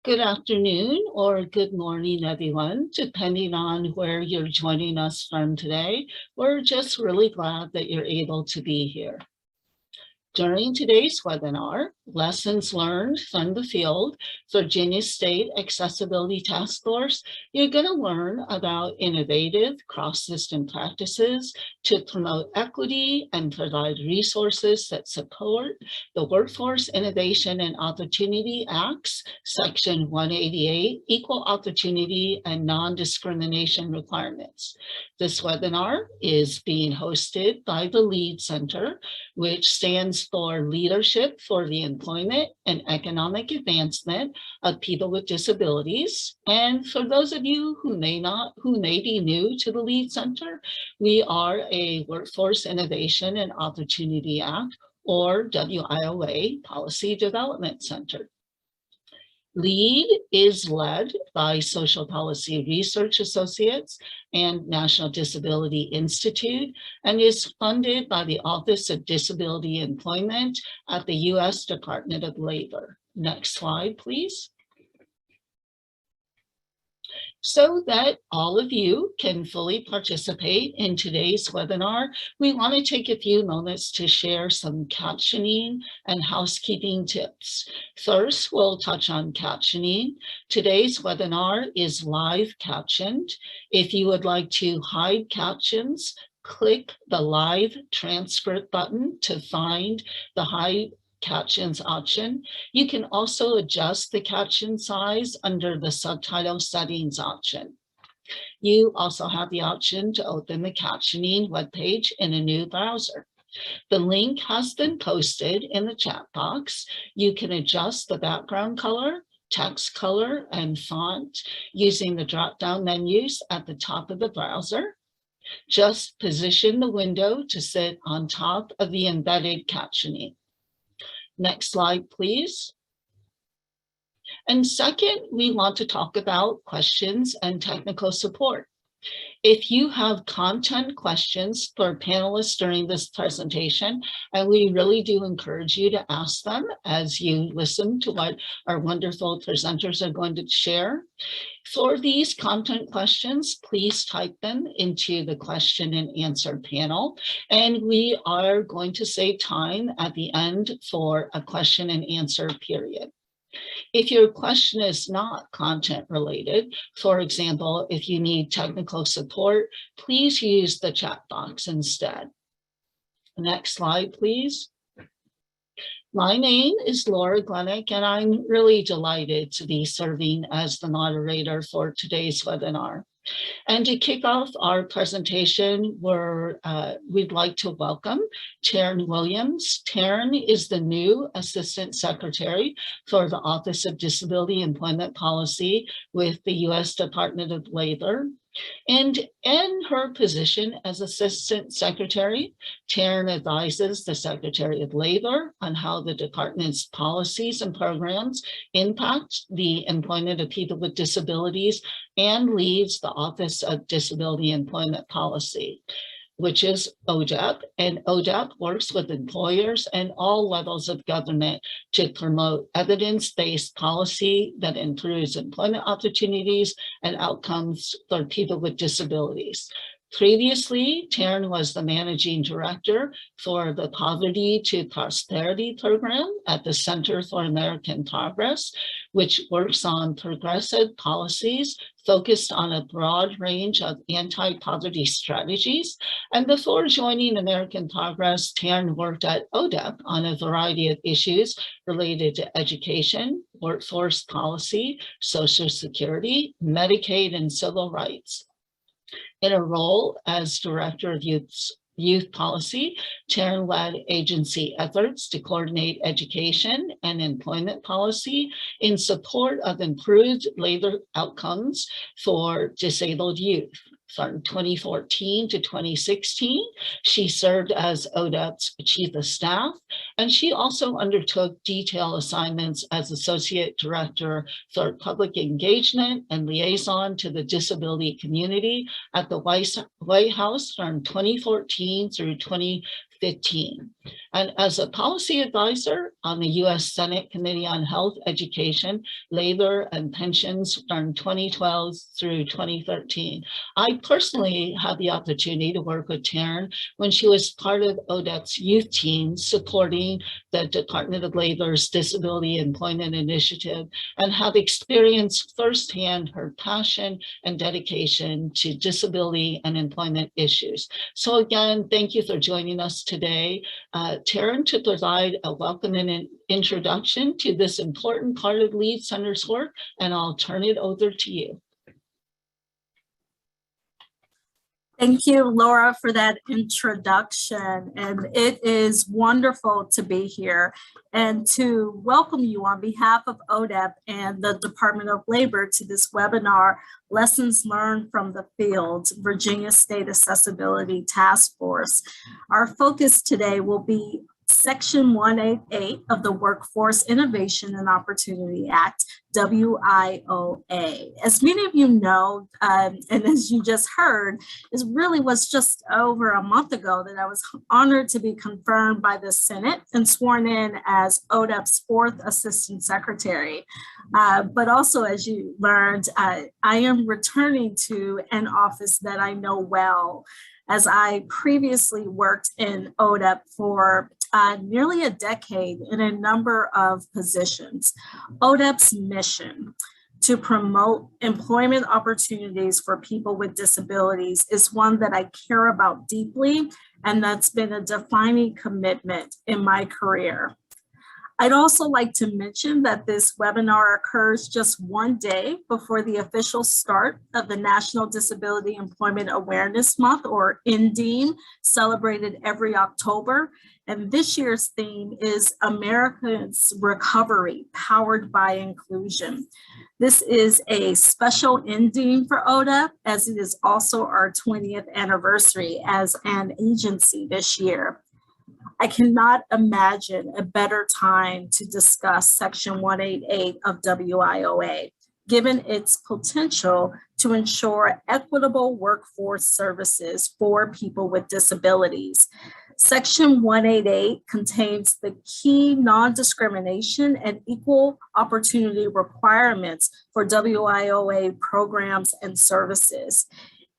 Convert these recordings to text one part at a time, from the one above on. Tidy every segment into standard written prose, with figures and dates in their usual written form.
Good afternoon or good morning, everyone, depending on where you're joining us from today. We're just really glad that you're able to be here. During today's webinar, Lessons Learned from the Field, Virginia State Accessibility Task Force, you're going to learn about innovative cross-system practices to promote equity and provide resources that support the Workforce Innovation and Opportunity Act's Section 188, Equal Opportunity and Non-Discrimination Requirements. This webinar is being hosted by the LEAD Center, which stands for Leadership for the Employment and Economic Advancement of People with Disabilities. And for those of you who may be new to the LEAD Center, we are a Workforce Innovation and Opportunity Act, or WIOA, Policy Development Center. LEAD is led by Social Policy Research Associates and National Disability Institute and is funded by the Office of Disability Employment at the U.S. Department of Labor. Next slide, please. So that all of you can fully participate in today's webinar, we want to take a few moments to share some captioning and housekeeping tips. First, we'll touch on captioning. Today's webinar is live captioned. If you would like to hide captions, click the live transcript button to find the hide captions option. You can also adjust the caption size under the subtitle settings option. You also have the option to open the captioning webpage in a new browser. The link has been posted in the chat box. You can adjust the background color, text color, and font using the drop-down menus at the top of the browser. Just position the window to sit on top of the embedded captioning. Next slide, please. And second, we want to talk about questions and technical support. If you have content questions for panelists during this presentation, and we really do encourage you to ask them as you listen to what our wonderful presenters are going to share. For these content questions, please type them into the question and answer panel, and we are going to save time at the end for a question and answer period. If your question is not content related, for example, if you need technical support, please use the chat box instead. Next slide, please. My name is Laura Glenick, and I'm really delighted to be serving as the moderator for today's webinar. And to kick off our presentation, we'd like to welcome Taryn Williams. Taryn is the new Assistant Secretary for the Office of Disability Employment Policy with the U.S. Department of Labor. And in her position as Assistant Secretary, Taryn advises the Secretary of Labor on how the department's policies and programs impact the employment of people with disabilities and leads the Office of Disability Employment Policy, which is ODEP, and ODEP works with employers and all levels of government to promote evidence-based policy that improves employment opportunities and outcomes for people with disabilities. Previously, Taryn was the managing director for the Poverty to Prosperity program at the Center for American Progress, which works on progressive policies focused on a broad range of anti-poverty strategies. And before joining American Progress, Taryn worked at ODEP on a variety of issues related to education, workforce policy, Social Security, Medicaid, and civil rights. In a role as Director of Youth Policy, Taryn led agency efforts to coordinate education and employment policy in support of improved labor outcomes for disabled youth. From 2014 to 2016, she served as ODEP's Chief of Staff, and she also undertook detail assignments as Associate Director for Public Engagement and Liaison to the Disability Community at the White House from 2014 through 2015. 15. And as a policy advisor on the U.S. Senate Committee on Health, Education, Labor, and Pensions from 2012 through 2013, I personally had the opportunity to work with Taryn when she was part of ODEP's youth team supporting the Department of Labor's Disability Employment Initiative, and have experienced firsthand her passion and dedication to disability and employment issues. So again, thank you for joining us today. Taryn, to provide a welcome and an introduction to this important part of Lead Center's work, and I'll turn it over to you. Thank you, Laura, for that introduction. And it is wonderful to be here and to welcome you on behalf of ODEP and the Department of Labor to this webinar, Lessons Learned from the Field, Virginia State Accessibility Task Force. Our focus today will be Section 188 of the Workforce Innovation and Opportunity Act, WIOA. As many of you know, and as you just heard, it really was just over a month ago that I was honored to be confirmed by the Senate and sworn in as ODEP's 4th Assistant Secretary. But also, as you learned, I am returning to an office that I know well, as I previously worked in ODEP for nearly a decade in a number of positions. ODEP's mission to promote employment opportunities for people with disabilities is one that I care about deeply, and that's been a defining commitment in my career. I'd also like to mention that this webinar occurs just one day before the official start of the National Disability Employment Awareness Month, or NDEAM, celebrated every October. And this year's theme is America's Recovery, Powered by Inclusion. This is a special NDEAM for ODEP, as it is also our 20th anniversary as an agency this year. I cannot imagine a better time to discuss Section 188 of WIOA, given its potential to ensure equitable workforce services for people with disabilities. Section 188 contains the key non-discrimination and equal opportunity requirements for WIOA programs and services.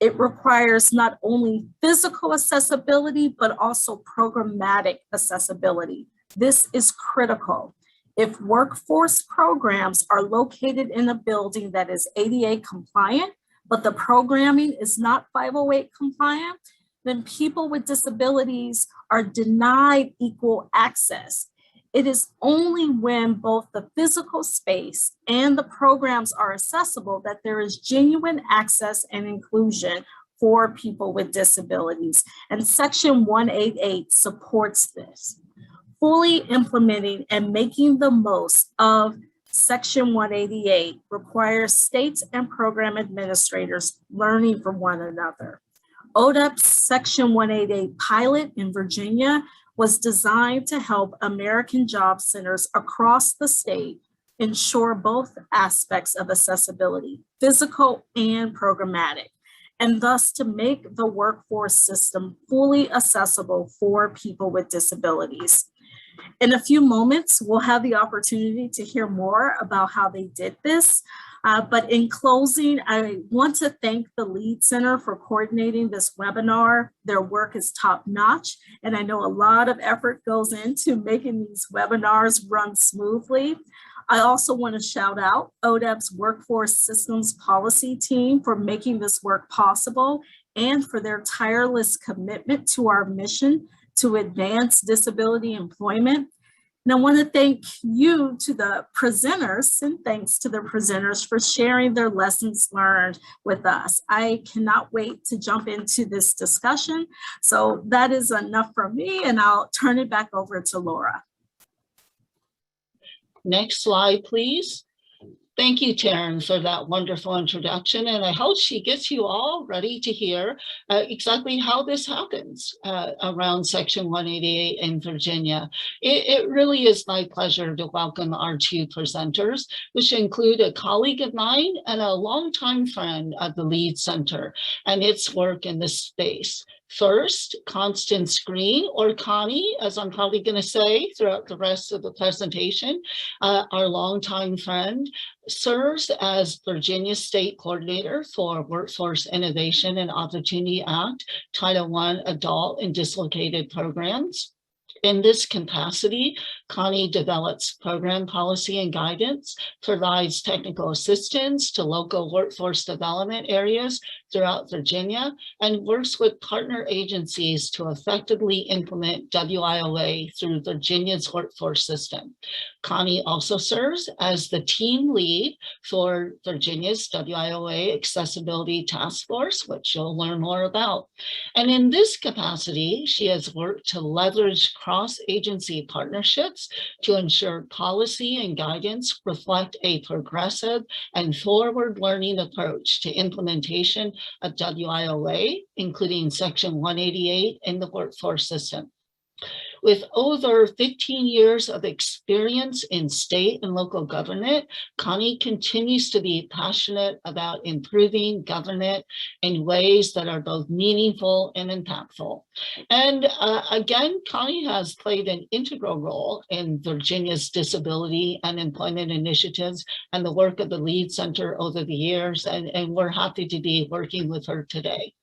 It requires not only physical accessibility, but also programmatic accessibility. This is critical. If workforce programs are located in a building that is ADA compliant, but the programming is not 508 compliant, then people with disabilities are denied equal access. It is only when both the physical space and the programs are accessible that there is genuine access and inclusion for people with disabilities. And Section 188 supports this. Fully implementing and making the most of Section 188 requires states and program administrators learning from one another. ODEP's Section 188 pilot in Virginia was designed to help American job centers across the state ensure both aspects of accessibility, physical and programmatic, and thus to make the workforce system fully accessible for people with disabilities. In a few moments, we'll have the opportunity to hear more about how they did this. But in closing, I want to thank the Lead Center for coordinating this webinar. Their work is top-notch, and I know a lot of effort goes into making these webinars run smoothly. I also want to shout out ODEP's Workforce Systems Policy team for making this work possible and for their tireless commitment to our mission to advance disability employment. And I want to thank you to the presenters, and thanks to the presenters for sharing their lessons learned with us. I cannot wait to jump into this discussion. So that is enough from me, and I'll turn it back over to Laura. Next slide, please. Thank you, Taryn, for that wonderful introduction. And I hope she gets you all ready to hear exactly how this happens around Section 188 in Virginia. It really is my pleasure to welcome our two presenters, which include a colleague of mine and a longtime friend of the Lead Center and its work in this space. First, Constance Green, or Connie, as I'm probably going to say throughout the rest of the presentation, our longtime friend, serves as Virginia State Coordinator for Workforce Innovation and Opportunity Act, Title I Adult and Dislocated Programs. In this capacity, Connie develops program policy and guidance, provides technical assistance to local workforce development areas throughout Virginia, and works with partner agencies to effectively implement WIOA through Virginia's workforce system. Connie also serves as the team lead for Virginia's WIOA Accessibility Taskforce, which you'll learn more about. And in this capacity, she has worked to leverage cross-agency partnerships to ensure policy and guidance reflect a progressive and forward-learning approach to implementation of WIOA, including Section 188 in the workforce system. With over 15 years of experience in state and local government, Connie continues to be passionate about improving government in ways that are both meaningful and impactful. And again, Connie has played an integral role in Virginia's disability and employment initiatives and the work of the LEAD Center over the years, and we're happy to be working with her today.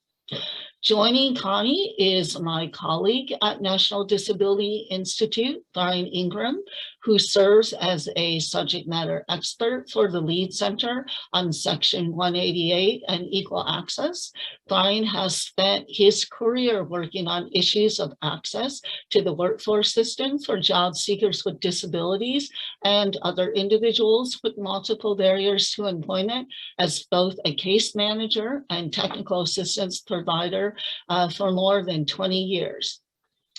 Joining Connie is my colleague at National Disability Institute, Brian Ingram, who serves as a subject matter expert for the LEAD Center on Section 188 and equal access. Brian has spent his career working on issues of access to the workforce system for job seekers with disabilities and other individuals with multiple barriers to employment as both a case manager and technical assistance provider for more than 20 years.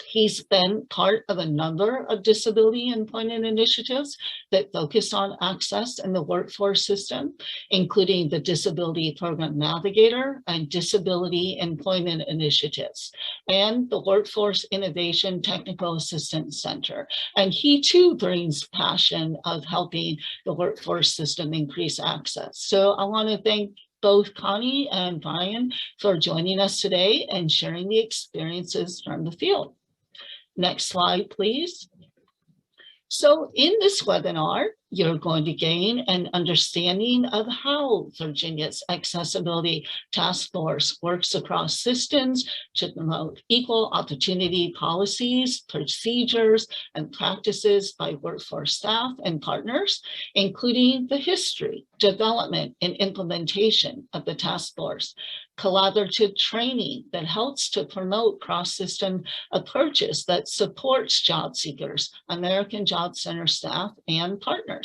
He's been part of a number of disability employment initiatives that focus on access in the workforce system, including the Disability Program Navigator and Disability Employment Initiatives, and the Workforce Innovation Technical Assistance Center. And he too brings passion of helping the workforce system increase access. So I want to thank both Connie and Brian for joining us today and sharing the experiences from the field. Next slide, please. So in this webinar, you're going to gain an understanding of how Virginia's Accessibility Task Force works across systems to promote equal opportunity policies, procedures, and practices by workforce staff and partners, including the history, development, and implementation of the task force, collaborative training that helps to promote cross-system approaches that supports job seekers, American Job Center staff, and partners.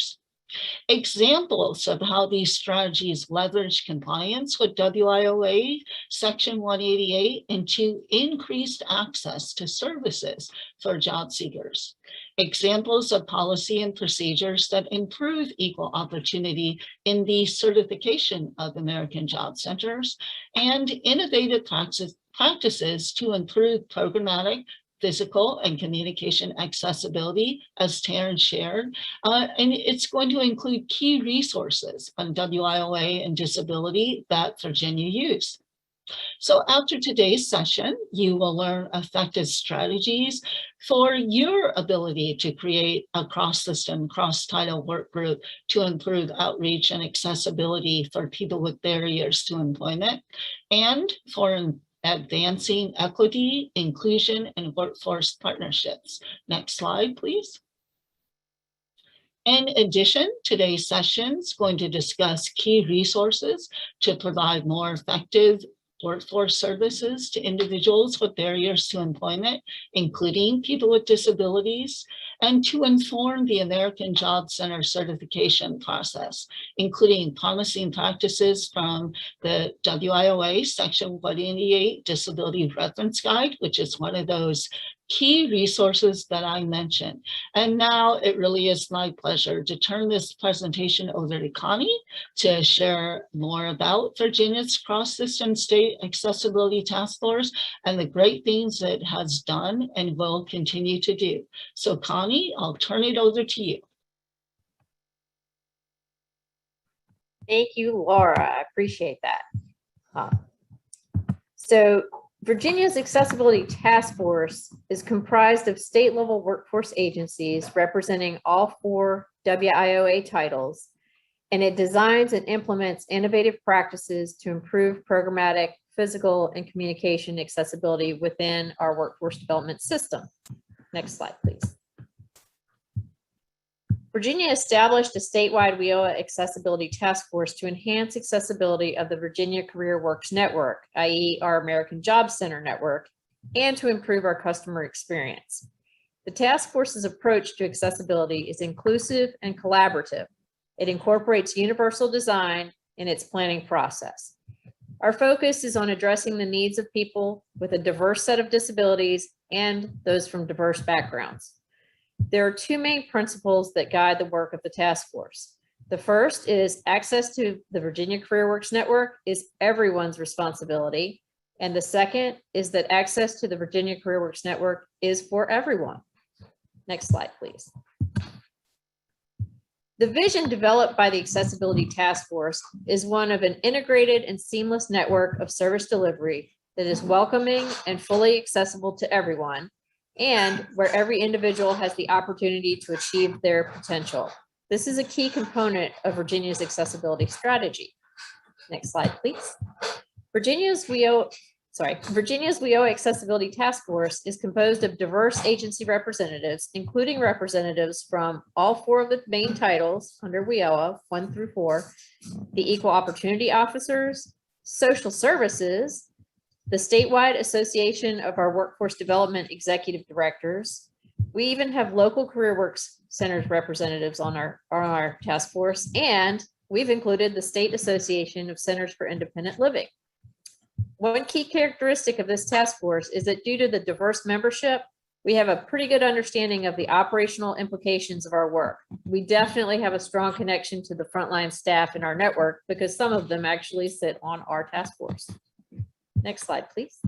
Examples of how these strategies leverage compliance with WIOA Section 188 into increased access to services for job seekers. Examples of policy and procedures that improve equal opportunity in the certification of American Job Centers, and innovative practices to improve programmatic, physical, and communication accessibility, as Taryn shared. And it's going to include key resources on WIOA and disability that Virginia used. So after today's session, you will learn effective strategies for your ability to create a cross-system, cross-title work group to improve outreach and accessibility for people with barriers to employment, and for advancing equity, inclusion, and workforce partnerships. Next slide, please. In addition, today's session is going to discuss key resources to provide more effective workforce services to individuals with barriers to employment, including people with disabilities, and to inform the American Job Center certification process, including promising practices from the WIOA Section 188 Disability Reference Guide, which is one of those key resources that I mentioned. And now it really is my pleasure to turn this presentation over to Connie to share more about Virginia's cross-system state accessibility task force and the great things it has done and will continue to do. So Connie, I'll turn it over to you. Thank you, Laura. I appreciate that. So Virginia's Accessibility Task Force is comprised of state-level workforce agencies representing all 4 WIOA titles, and it designs and implements innovative practices to improve programmatic, physical, and communication accessibility within our workforce development system. Next slide, please. Virginia established a statewide WIOA Accessibility Task Force to enhance accessibility of the Virginia Career Works Network, i.e. our American Job Center network, and to improve our customer experience. The task force's approach to accessibility is inclusive and collaborative. It incorporates universal design in its planning process. Our focus is on addressing the needs of people with a diverse set of disabilities and those from diverse backgrounds. There are 2 main principles that guide the work of the task force. The first is access to the Virginia Career Works Network is everyone's responsibility. And the second is that access to the Virginia Career Works Network is for everyone. Next slide, please. The vision developed by the Accessibility Task Force is one of an integrated and seamless network of service delivery that is welcoming and fully accessible to everyone, and where every individual has the opportunity to achieve their potential. This is a key component of Virginia's accessibility strategy. Next slide, please. Virginia's WIOA Accessibility Task Force is composed of diverse agency representatives, including representatives from all 4 of the main titles under WIOA, 1 through 4, the Equal Opportunity Officers, Social Services, the Statewide Association of our Workforce Development Executive Directors. We even have local Career Works Centers representatives on our task force, and we've included the State Association of Centers for Independent Living. One key characteristic of this task force is that due to the diverse membership, we have a pretty good understanding of the operational implications of our work. We definitely have a strong connection to the frontline staff in our network because some of them actually sit on our task force. Next slide, please.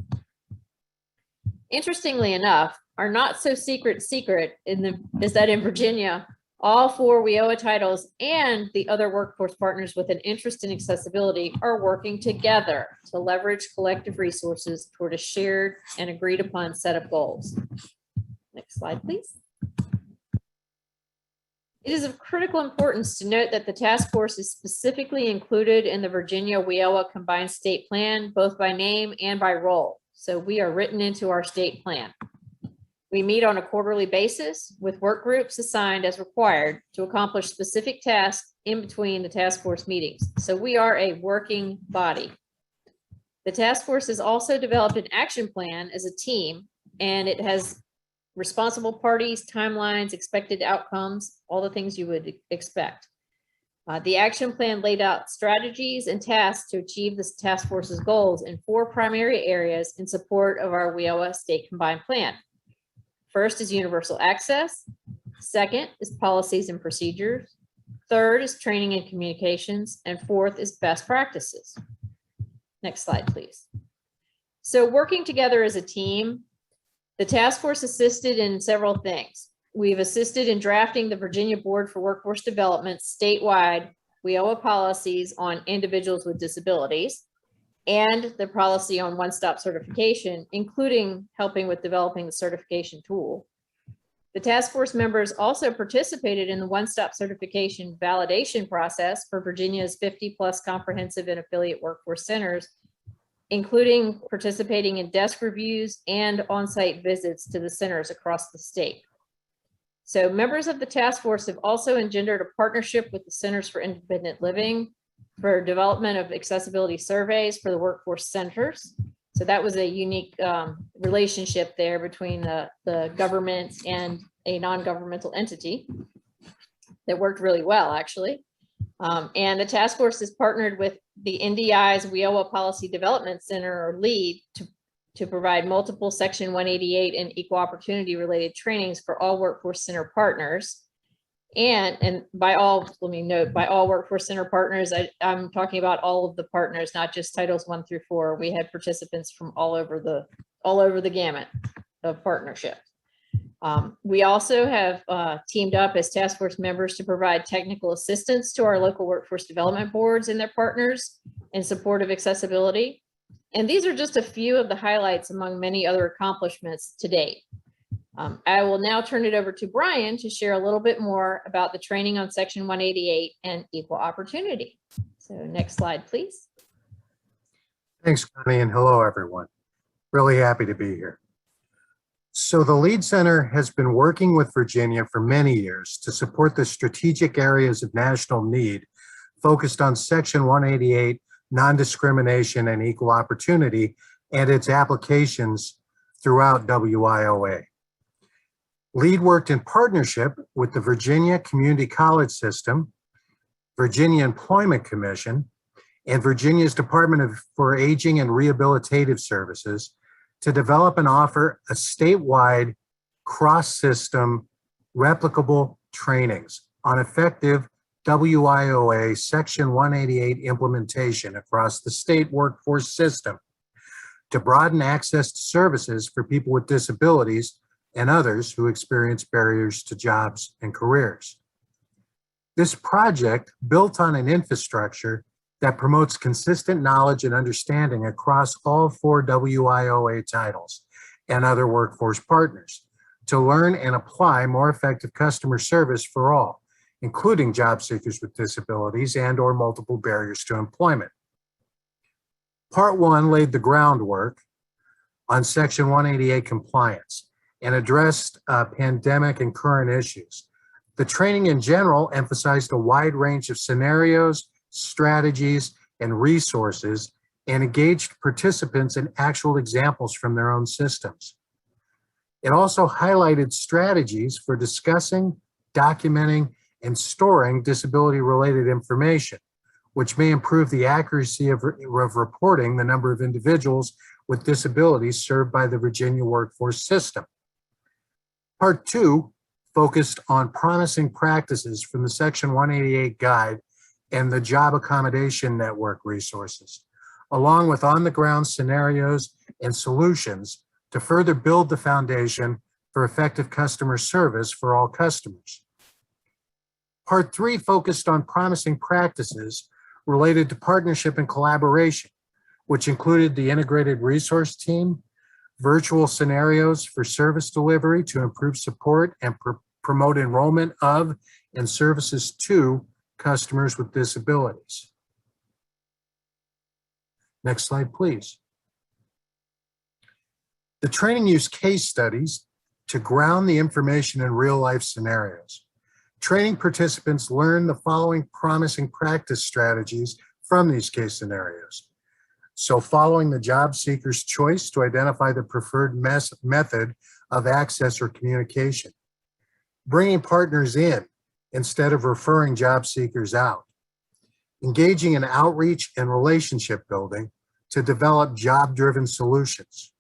Interestingly enough, our not so secret is that in Virginia, all 4 WIOA titles and the other workforce partners with an interest in accessibility are working together to leverage collective resources toward a shared and agreed upon set of goals. Next slide, please. It is of critical importance to note that the task force is specifically included in the Virginia WIOA Combined State Plan, both by name and by role. So we are written into our state plan. We meet on a quarterly basis with work groups assigned as required to accomplish specific tasks in between the task force meetings. So we are a working body. The task force has also developed an action plan as a team, and it has responsible parties, timelines, expected outcomes, all the things you would expect. The action plan laid out strategies and tasks to achieve this task force's goals in 4 primary areas in support of our WIOA State Combined Plan. First is universal access. Second is policies and procedures. Third is training and communications. And 4th is best practices. Next slide, please. So working together as a team, the task force assisted in several things. We've assisted in drafting the Virginia Board for Workforce Development statewide WIOA policies on individuals with disabilities and the policy on one-stop certification, including helping with developing the certification tool. The task force members also participated in the one-stop certification validation process for Virginia's 50+ comprehensive and affiliate workforce centers, including participating in desk reviews and on-site visits to the centers across the state. So members of the task force have also engendered a partnership with the Centers for Independent Living for development of accessibility surveys for the workforce centers. So that was a unique relationship there between the government and a non-governmental entity that worked really well, actually. And the task force is partnered with the NDI's WIOA Policy Development Center, or LEAD, to provide multiple Section 188 and equal opportunity related trainings for all workforce center partners. And by all, let me note, by all workforce center partners, I'm talking about all of the partners, not just titles 1 through 4. We had participants from all over the gamut of partnership. We also have teamed up as task force members to provide technical assistance to our local workforce development boards and their partners in support of accessibility. And these are just a few of the highlights among many other accomplishments to date. I will now turn it over to Brian to share a little bit more about the training on Section 188 and equal opportunity. So next slide, please. Thanks, Connie, and hello, everyone. Really happy to be here. So the LEAD Center has been working with Virginia for many years to support the strategic areas of national need focused on Section 188, non-discrimination and equal opportunity, and its applications throughout WIOA. LEAD worked in partnership with the Virginia Community College System, Virginia Employment Commission, and Virginia's Department for Aging and Rehabilitative Services to develop and offer a statewide cross-system replicable trainings on effective WIOA Section 188 implementation across the state workforce system to broaden access to services for people with disabilities and others who experience barriers to jobs and careers. This project built on an infrastructure that promotes consistent knowledge and understanding across all 4 WIOA titles and other workforce partners to learn and apply more effective customer service for all, including job seekers with disabilities and/or multiple barriers to employment. Part 1 laid the groundwork on Section 188 compliance and addressed pandemic and current issues. The training in general emphasized a wide range of scenarios, strategies, and resources, and engaged participants in actual examples from their own systems. It also highlighted strategies for discussing, documenting, and storing disability-related information, which may improve the accuracy of reporting the number of individuals with disabilities served by the Virginia workforce system. Part 2 focused on promising practices from the Section 188 guide and the Job Accommodation Network resources, along with on-the-ground scenarios and solutions to further build the foundation for effective customer service for all customers. Part 3 focused on promising practices related to partnership and collaboration, which included the integrated resource team, virtual scenarios for service delivery to improve support and promote enrollment of and services to customers with disabilities. Next slide, please. The training used case studies to ground the information in real-life scenarios. Training participants learn the following promising practice strategies from these case scenarios. So following the job seeker's choice to identify the preferred method of access or communication. Bringing partners in instead of referring job seekers out. Engaging in outreach and relationship building to develop job-driven solutions.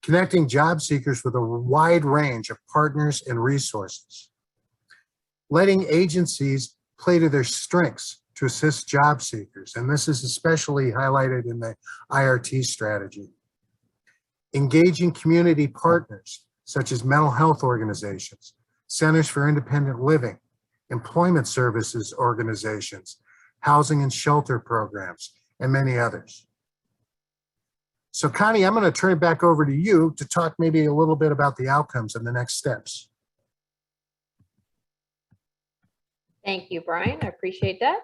Connecting job seekers with a wide range of partners and resources. Letting agencies play to their strengths to assist job seekers, and this is especially highlighted in the IRT strategy. Engaging community partners, such as mental health organizations, centers for independent living, employment services organizations, housing and shelter programs, and many others. So Connie, I'm going to turn it back over to you to talk maybe a little bit about the outcomes and the next steps. Thank you, Brian. I appreciate that.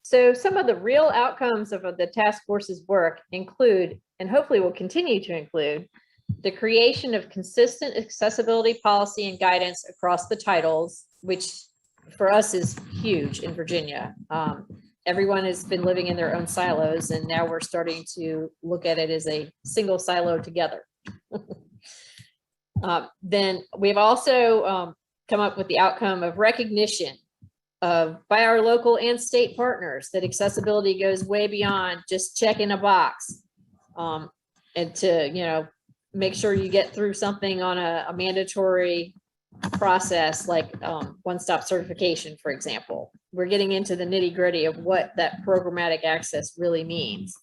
So some of the real outcomes of the task force's work include, and hopefully will continue to include, the creation of consistent accessibility policy and guidance across the titles, which for us is huge in Virginia. Everyone has been living in their own silos, and now we're starting to look at it as a single silo together. Then we've also come up with the outcome of recognition by our local and state partners that accessibility goes way beyond just checking a box, and to make sure you get through something on a mandatory process like one-stop certification, for example. We're getting into the nitty-gritty of what that programmatic access really means.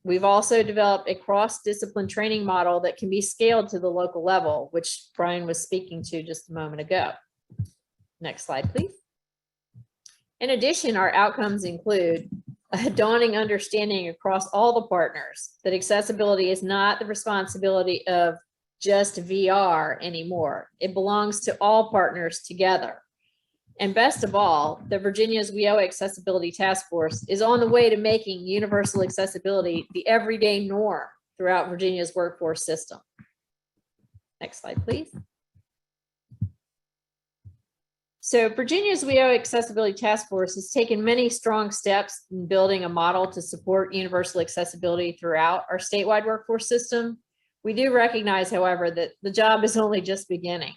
We've also developed a cross-discipline training model that can be scaled to the local level, which Brian was speaking to just a moment ago. Next slide, please. In addition, our outcomes include a dawning understanding across all the partners that accessibility is not the responsibility of just VR anymore. It belongs to all partners together. And best of all, the Virginia's WIOA Accessibility Taskforce is on the way to making universal accessibility the everyday norm throughout Virginia's workforce system. Next slide, please. So Virginia's WIOA Accessibility Taskforce has taken many strong steps in building a model to support universal accessibility throughout our statewide workforce system. We do recognize, however, that the job is only just beginning.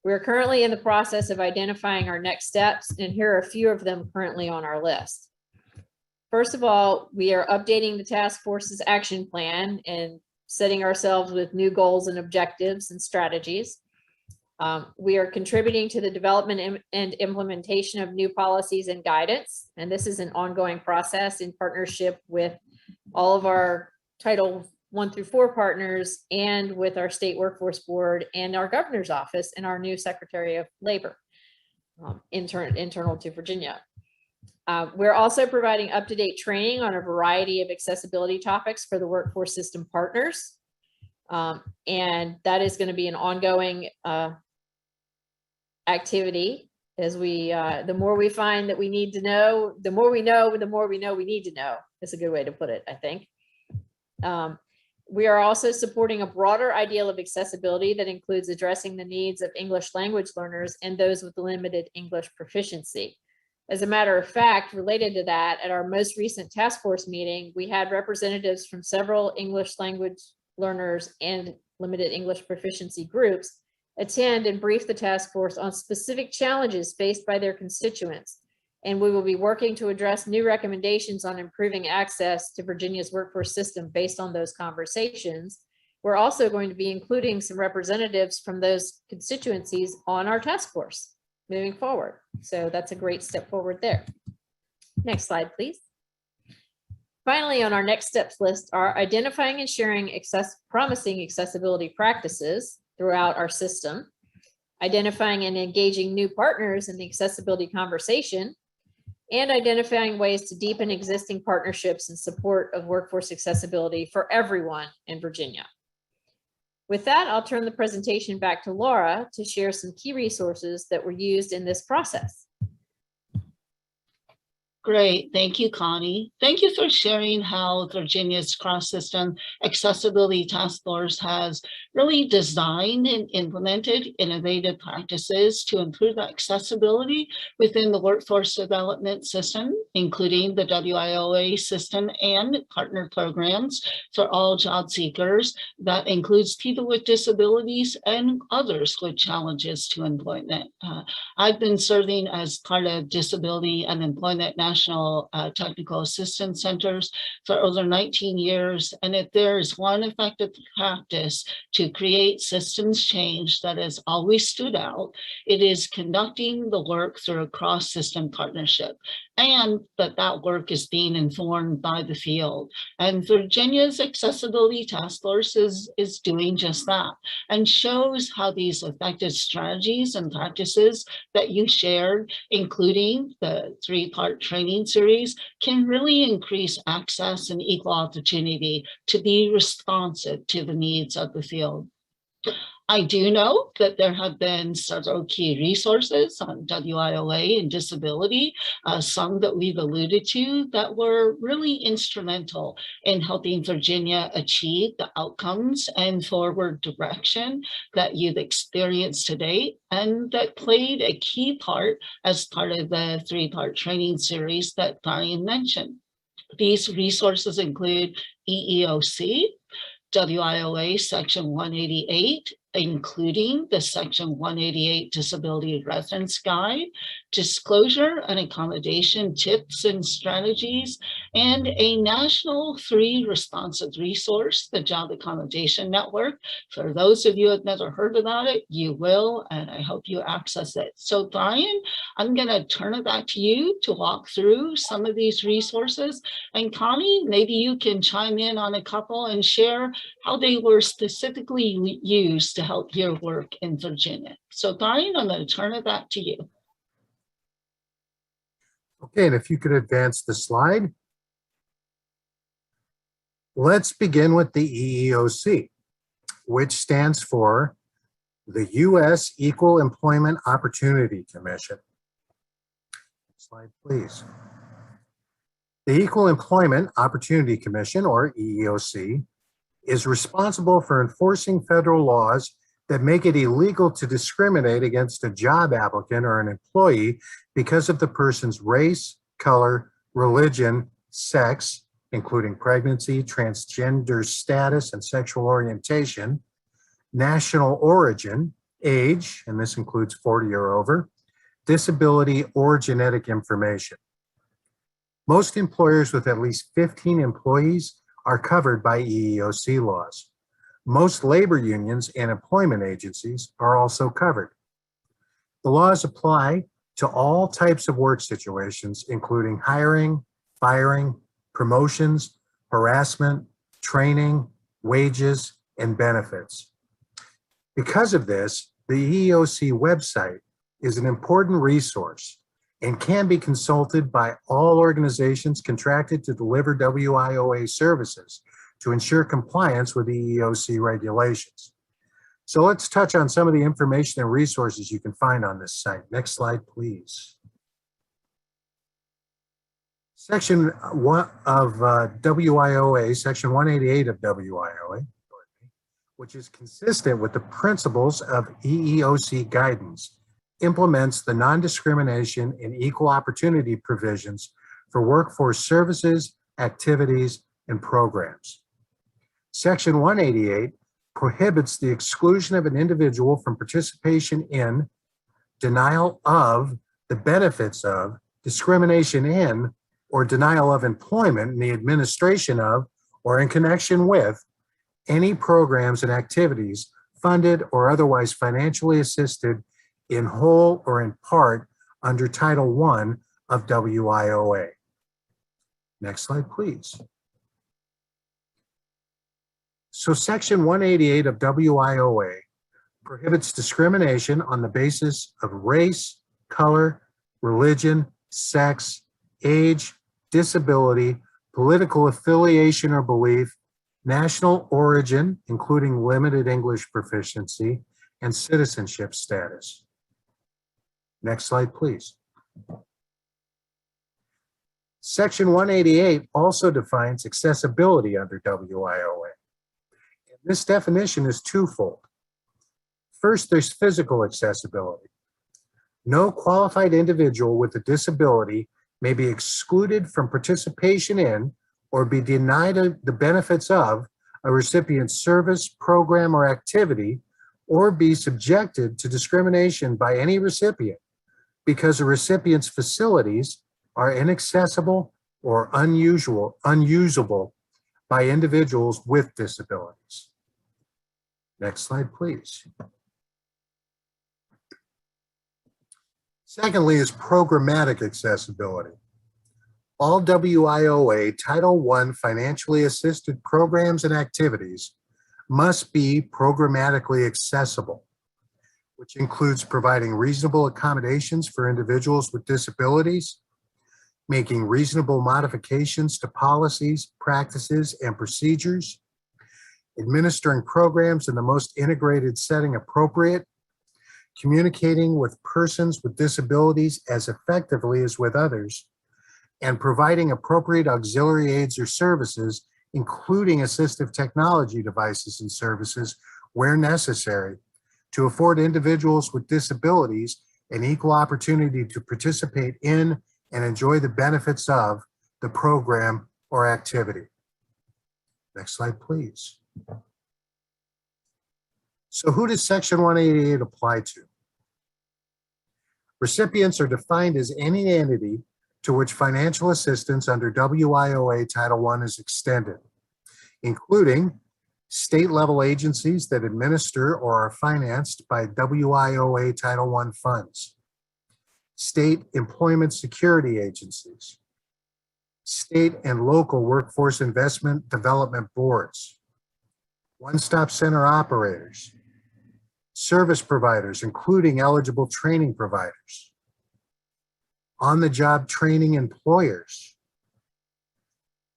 We're currently in the process of identifying our next steps, and here are a few of them currently on our list. First of all, we are updating the task force's action plan and setting ourselves with new goals and objectives and strategies. We are contributing to the development and implementation of new policies and guidance, and this is an ongoing process in partnership with all of our Title 1 through 4 partners and with our state workforce board and our governor's office and our new Secretary of Labor, internal to Virginia. We're also providing up-to-date training on a variety of accessibility topics for the workforce system partners. And that is going to be an ongoing activity as we, the more we find that we need to know, the more we know, the more we know we need to know. That's a good way to put it, I think. We are also supporting a broader ideal of accessibility that includes addressing the needs of English language learners and those with limited English proficiency. As a matter of fact, related to that, at our most recent task force meeting, we had representatives from several English language learners and limited English proficiency groups attend and brief the task force on specific challenges faced by their constituents. And we will be working to address new recommendations on improving access to Virginia's workforce system based on those conversations. We're also going to be including some representatives from those constituencies on our task force moving forward. So that's a great step forward there. Next slide, please. Finally, on our next steps list are identifying and sharing promising accessibility practices throughout our system, identifying and engaging new partners in the accessibility conversation, and identifying ways to deepen existing partnerships in support of workforce accessibility for everyone in Virginia. With that, I'll turn the presentation back to Laura to share some key resources that were used in this process. Great. Thank you, Connie. Thank you for sharing how Virginia's cross-system accessibility task force has really designed and implemented innovative practices to improve accessibility within the workforce development system, including the WIOA system and partner programs for all job seekers that includes people with disabilities and others with challenges to employment. I've been serving as part of Disability and Employment National Technical Assistance Centers for over 19 years. And if there is one effective practice to create systems change that has always stood out, it is conducting the work through a cross-system partnership, and that work is being informed by the field. And Virginia's Accessibility Task Force is doing just that and shows how these effective strategies and practices that you shared, including the 3-part training series, can really increase access and equal opportunity to be responsive to the needs of the field. I do know that there have been several key resources on WIOA and disability, some that we've alluded to that were really instrumental in helping Virginia achieve the outcomes and forward direction that you've experienced today, and that played a key part as part of the 3-part training series that Brian mentioned. These resources include EEOC, WIOA Section 188, including the Section 188 Disability Reference Guide, disclosure and accommodation tips and strategies, and a national 3 responsive resource, the Job Accommodation Network. For those of you who have never heard about it, you will, and I hope you access it. So Brian, I'm going to turn it back to you to walk through some of these resources. And Connie, maybe you can chime in on a couple and share how they were specifically used to help your work in Virginia. So Brian, I'm going to turn it back to you. Okay, and if you could advance the slide. Let's begin with the EEOC, which stands for the U.S. Equal Employment Opportunity Commission. Slide, please. The Equal Employment Opportunity Commission, or EEOC, is responsible for enforcing federal laws that make it illegal to discriminate against a job applicant or an employee because of the person's race, color, religion, sex, including pregnancy, transgender status, and sexual orientation, national origin, age, and this includes 40 or over, disability, or genetic information. Most employers with at least 15 employees are covered by EEOC laws. Most labor unions and employment agencies are also covered. The laws apply to all types of work situations, including hiring, firing, promotions, harassment, training, wages, and benefits. Because of this, the EEOC website is an important resource and can be consulted by all organizations contracted to deliver WIOA services to ensure compliance with EEOC regulations. So let's touch on some of the information and resources you can find on this site. Next slide, please. Section 1 of WIOA, Section 188 of WIOA, which is consistent with the principles of EEOC guidance, implements the non-discrimination and equal opportunity provisions for workforce services, activities, and programs. Section 188 prohibits the exclusion of an individual from participation in, denial of, the benefits of, discrimination in, or denial of employment in the administration of, or in connection with, any programs and activities funded or otherwise financially assisted in whole or in part under Title I of WIOA. Next slide, please. So Section 188 of WIOA prohibits discrimination on the basis of race, color, religion, sex, age, disability, political affiliation or belief, national origin, including limited English proficiency, and citizenship status. Next slide, please. Section 188 also defines accessibility under WIOA. This definition is twofold. First, there's physical accessibility. No qualified individual with a disability may be excluded from participation in or be denied the benefits of a recipient's service, program, or activity, or be subjected to discrimination by any recipient because a recipient's facilities are inaccessible or unusable by individuals with disabilities. Next slide, please. Secondly is programmatic accessibility. All WIOA Title I financially assisted programs and activities must be programmatically accessible, which includes providing reasonable accommodations for individuals with disabilities, making reasonable modifications to policies, practices, and procedures, administering programs in the most integrated setting appropriate, communicating with persons with disabilities as effectively as with others, and providing appropriate auxiliary aids or services, including assistive technology devices and services where necessary, to afford individuals with disabilities an equal opportunity to participate in and enjoy the benefits of the program or activity. Next slide, please. So who does Section 188 apply to? Recipients are defined as any entity to which financial assistance under WIOA Title I is extended, including state-level agencies that administer or are financed by WIOA Title I funds, state employment security agencies, state and local workforce investment development boards, one-stop center operators, service providers, including eligible training providers, on-the-job training employers,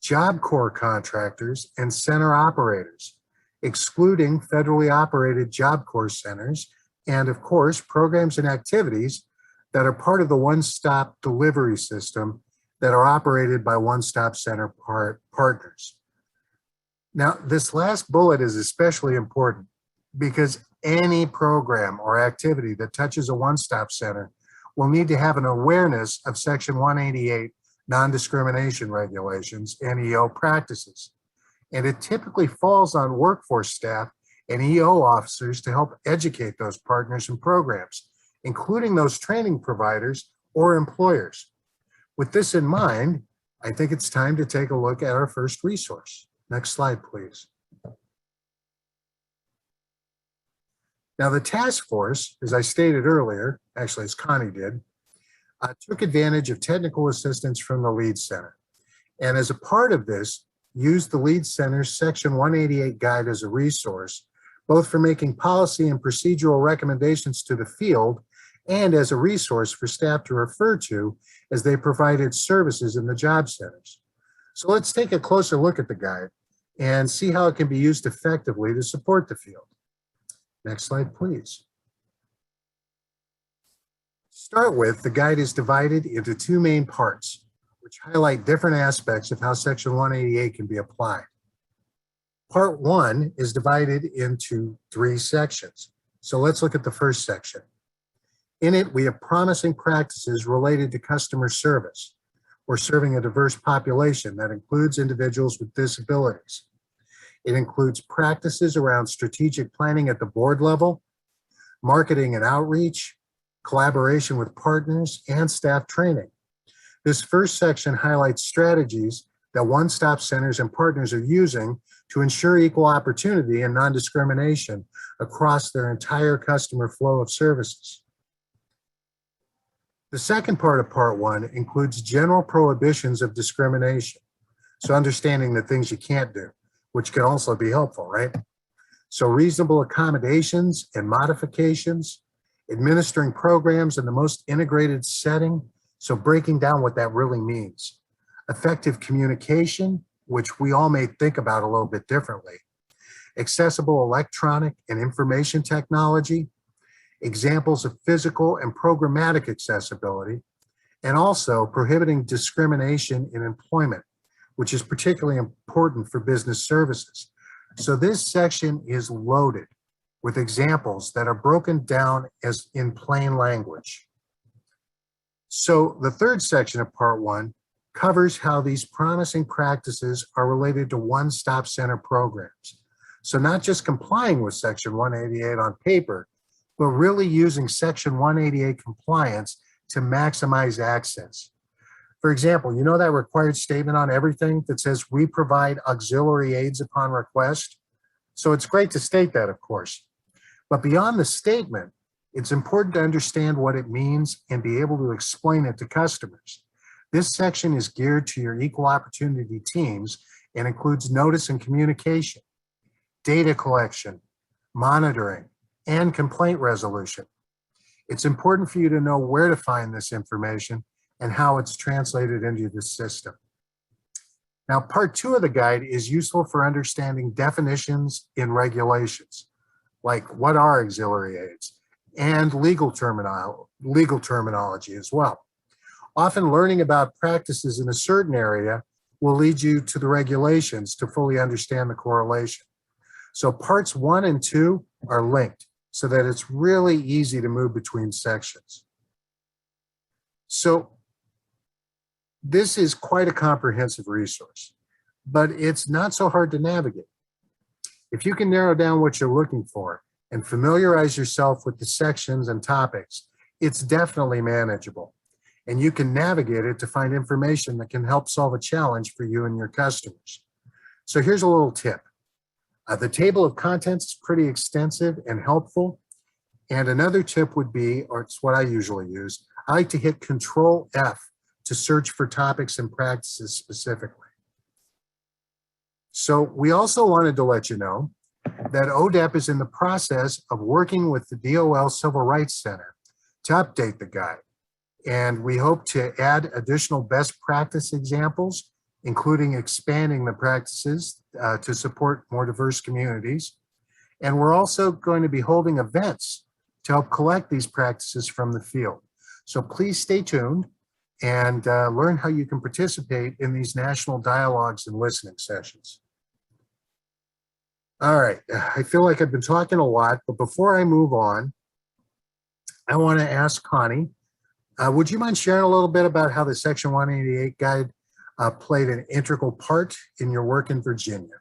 Job Corps contractors, and center operators, excluding federally operated Job Corps centers, and of course, programs and activities that are part of the one-stop delivery system that are operated by one-stop center partners. Now, this last bullet is especially important because any program or activity that touches a one-stop center will need to have an awareness of Section 188 non-discrimination regulations and EO practices. And it typically falls on workforce staff and EO officers to help educate those partners and programs, including those training providers or employers. With this in mind, I think it's time to take a look at our first resource. Next slide, please. Now, the task force, as I stated earlier, actually as Connie did, took advantage of technical assistance from the Lead Center. And as a part of this, used the Lead Center's Section 188 guide as a resource, both for making policy and procedural recommendations to the field and as a resource for staff to refer to as they provided services in the job centers. So let's take a closer look at the guide and see how it can be used effectively to support the field. Next slide, please. To start with, the guide is divided into two main parts, which highlight different aspects of how Section 188 can be applied. Part 1 is divided into 3 sections. So let's look at the first section. In it, we have promising practices related to customer service. We're serving a diverse population that includes individuals with disabilities. It includes practices around strategic planning at the board level, marketing and outreach, collaboration with partners, and staff training. This first section highlights strategies that one-stop centers and partners are using to ensure equal opportunity and non-discrimination across their entire customer flow of services. The second part of Part 1 includes general prohibitions of discrimination. So understanding the things you can't do, which can also be helpful, right? So reasonable accommodations and modifications, administering programs in the most integrated setting, so breaking down what that really means. Effective communication, which we all may think about a little bit differently. Accessible electronic and information technology, examples of physical and programmatic accessibility, and also prohibiting discrimination in employment, which is particularly important for business services. So this section is loaded with examples that are broken down as in plain language. So the third section of Part 1 covers how these promising practices are related to one-stop center programs. So not just complying with Section 188 on paper, but really using Section 188 compliance to maximize access. For example, you know that required statement on everything that says we provide auxiliary aids upon request? So it's great to state that, of course. But beyond the statement, it's important to understand what it means and be able to explain it to customers. This section is geared to your equal opportunity teams and includes notice and communication, data collection, monitoring, and complaint resolution. It's important for you to know where to find this information and how it's translated into the system. Now, Part 2 of the guide is useful for understanding definitions in regulations, like what are auxiliary aids, and legal terminology as well. Often learning about practices in a certain area will lead you to the regulations to fully understand the correlation. So parts 1 and 2 are linked so that it's really easy to move between sections. So this is quite a comprehensive resource, but it's not so hard to navigate. If you can narrow down what you're looking for and familiarize yourself with the sections and topics, it's definitely manageable. And you can navigate it to find information that can help solve a challenge for you and your customers. So here's a little tip. The table of contents is pretty extensive and helpful. And another tip would be, or it's what I usually use, I like to hit Control F to search for topics and practices specifically. So we also wanted to let you know that ODEP is in the process of working with the DOL Civil Rights Center to update the guide. And we hope to add additional best practice examples including expanding the practices to support more diverse communities. And we're also going to be holding events to help collect these practices from the field. So please stay tuned and learn how you can participate in these national dialogues and listening sessions. All right, I feel like I've been talking a lot, but before I move on, I want to ask Connie, would you mind sharing a little bit about how the Section 188 guide played an integral part in your work in Virginia?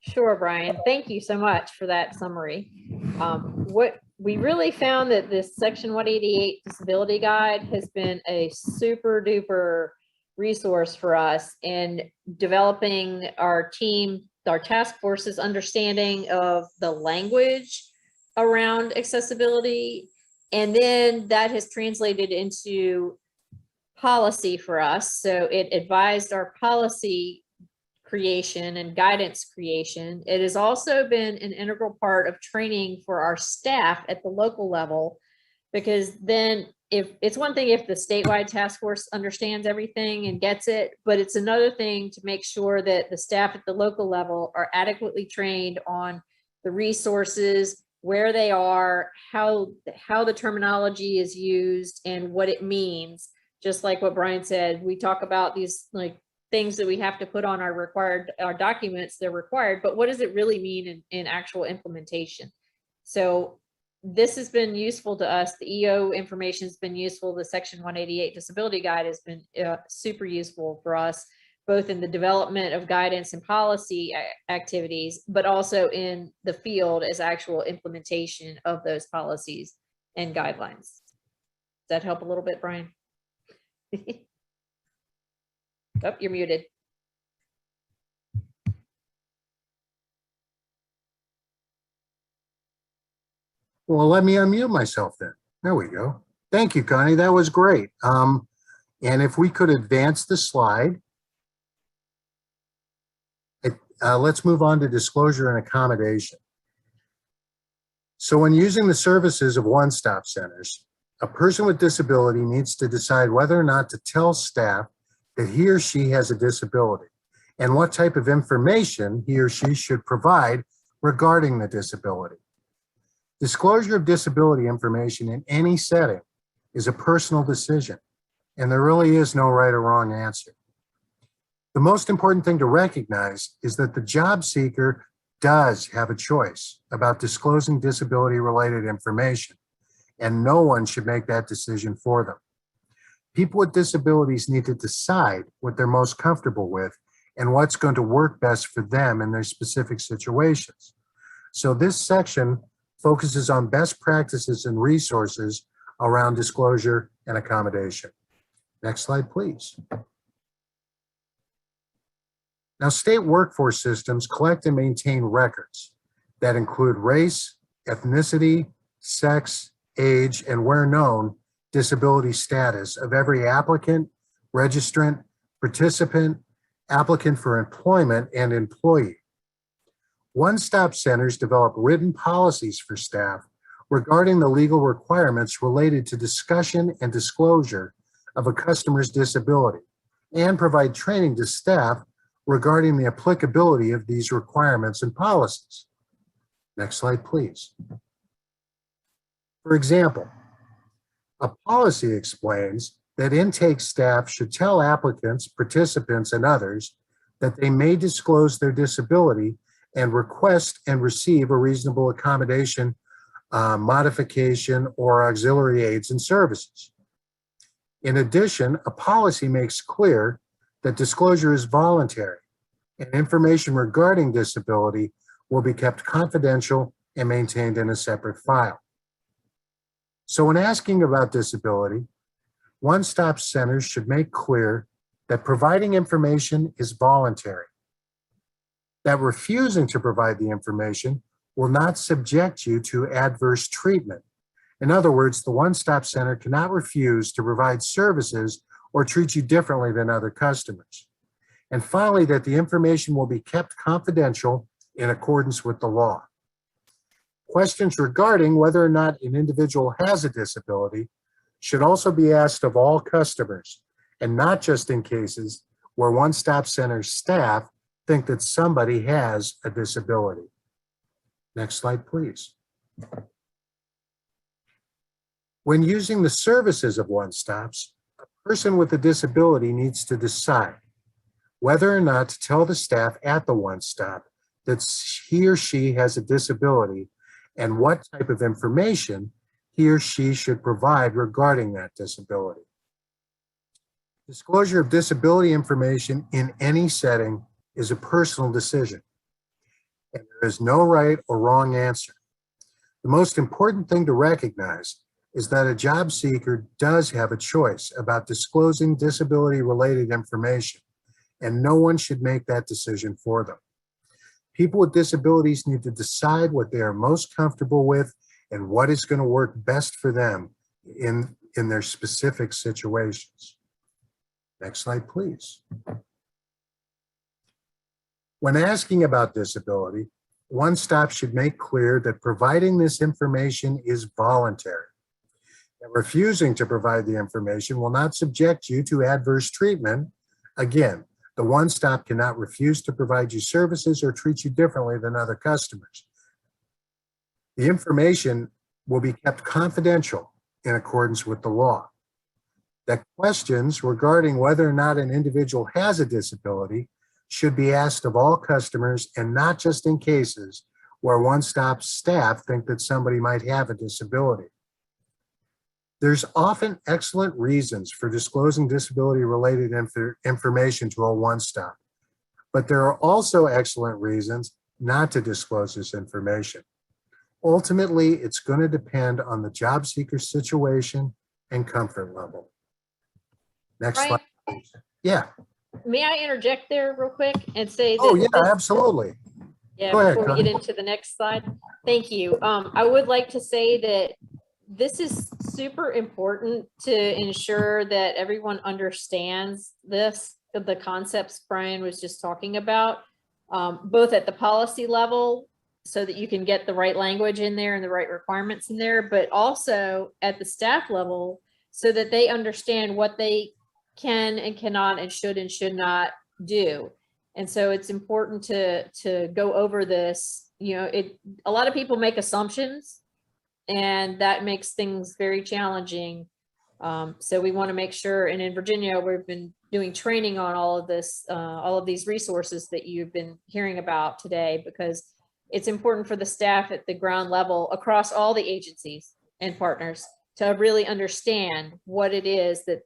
Sure, Brian. Thank you so much for that summary. What we really found that this Section 188 Disability Guide has been a super duper resource for us in developing our team, our task force's understanding of the language around accessibility. And then that has translated into policy for us. So it advised our policy creation and guidance creation. It has also been an integral part of training for our staff at the local level, because then if it's one thing if the statewide task force understands everything and gets it, but it's another thing to make sure that the staff at the local level are adequately trained on the resources, where they are, how the terminology is used and what it means. Just like what Brian said, we talk about these like things that we have to put on our documents, they're required, but what does it really mean in actual implementation? So this has been useful to us. The EO information has been useful. The Section 188 Disability Guide has been super useful for us, both in the development of guidance and policy activities, but also in the field as actual implementation of those policies and guidelines. Does that help a little bit, Brian? Oh, you're muted. Well, let me unmute myself then. There we go. Thank you, Connie. That was great. And if we could advance the slide. Let's move on to disclosure and accommodation. So when using the services of one-stop centers, a person with disability needs to decide whether or not to tell staff that he or she has a disability and what type of information he or she should provide regarding the disability. Disclosure of disability information in any setting is a personal decision, and there really is no right or wrong answer. The most important thing to recognize is that the job seeker does have a choice about disclosing disability-related information, and no one should make that decision for them. People with disabilities need to decide what they're most comfortable with and what's going to work best for them in their specific situations. So this section focuses on best practices and resources around disclosure and accommodation. Next slide, please. Now, state workforce systems collect and maintain records that include race, ethnicity, sex, age, and where known, disability status of every applicant, registrant, participant, applicant for employment, and employee. One-stop centers develop written policies for staff regarding the legal requirements related to discussion and disclosure of a customer's disability and provide training to staff regarding the applicability of these requirements and policies. Next slide, please. For example, a policy explains that intake staff should tell applicants, participants, and others that they may disclose their disability and request and receive a reasonable accommodation, modification, or auxiliary aids and services. In addition, a policy makes clear that disclosure is voluntary and information regarding disability will be kept confidential and maintained in a separate file. So when asking about disability, one-stop centers should make clear that providing information is voluntary, that refusing to provide the information will not subject you to adverse treatment. In other words, the one-stop center cannot refuse to provide services or treat you differently than other customers. And finally, that the information will be kept confidential in accordance with the law. Questions regarding whether or not an individual has a disability should also be asked of all customers and not just in cases where one-stop center staff think that somebody has a disability. Next slide, please. When using the services of one-stops, a person with a disability needs to decide whether or not to tell the staff at the one-stop that he or she has a disability and what type of information he or she should provide regarding that disability. Disclosure of disability information in any setting is a personal decision, and there is no right or wrong answer. The most important thing to recognize is that a job seeker does have a choice about disclosing disability-related information, and no one should make that decision for them. People with disabilities need to decide what they are most comfortable with and what is going to work best for them in their specific situations. Next slide, please. When asking about disability, One Stop should make clear that providing this information is voluntary. That refusing to provide the information will not subject you to adverse treatment. Again, the One Stop cannot refuse to provide you services or treat you differently than other customers. The information will be kept confidential in accordance with the law. That questions regarding whether or not an individual has a disability should be asked of all customers and not just in cases where One Stop staff think that somebody might have a disability. There's often excellent reasons for disclosing disability-related information to a One Stop, but there are also excellent reasons not to disclose this information. Ultimately, it's going to depend on the job seeker's situation and comfort level. Next Brian, slide, please. Yeah. May I interject there real quick and say that? Oh, yeah, absolutely. Yeah, Go ahead, before we get Connie. into the next slide. Thank you. I would like to say that this is super important to ensure that everyone understands the concepts Brian was just talking about, both at the policy level so that you can get the right language in there and the right requirements in there, but also at the staff level so that they understand what they can and cannot and should not do. And so it's important to go over this. You know, a lot of people make assumptions, and that makes things very challenging. So we want to make sure, and in Virginia, we've been doing training on all of this, all of these resources that you've been hearing about today, because it's important for the staff at the ground level across all the agencies and partners to really understand what it is that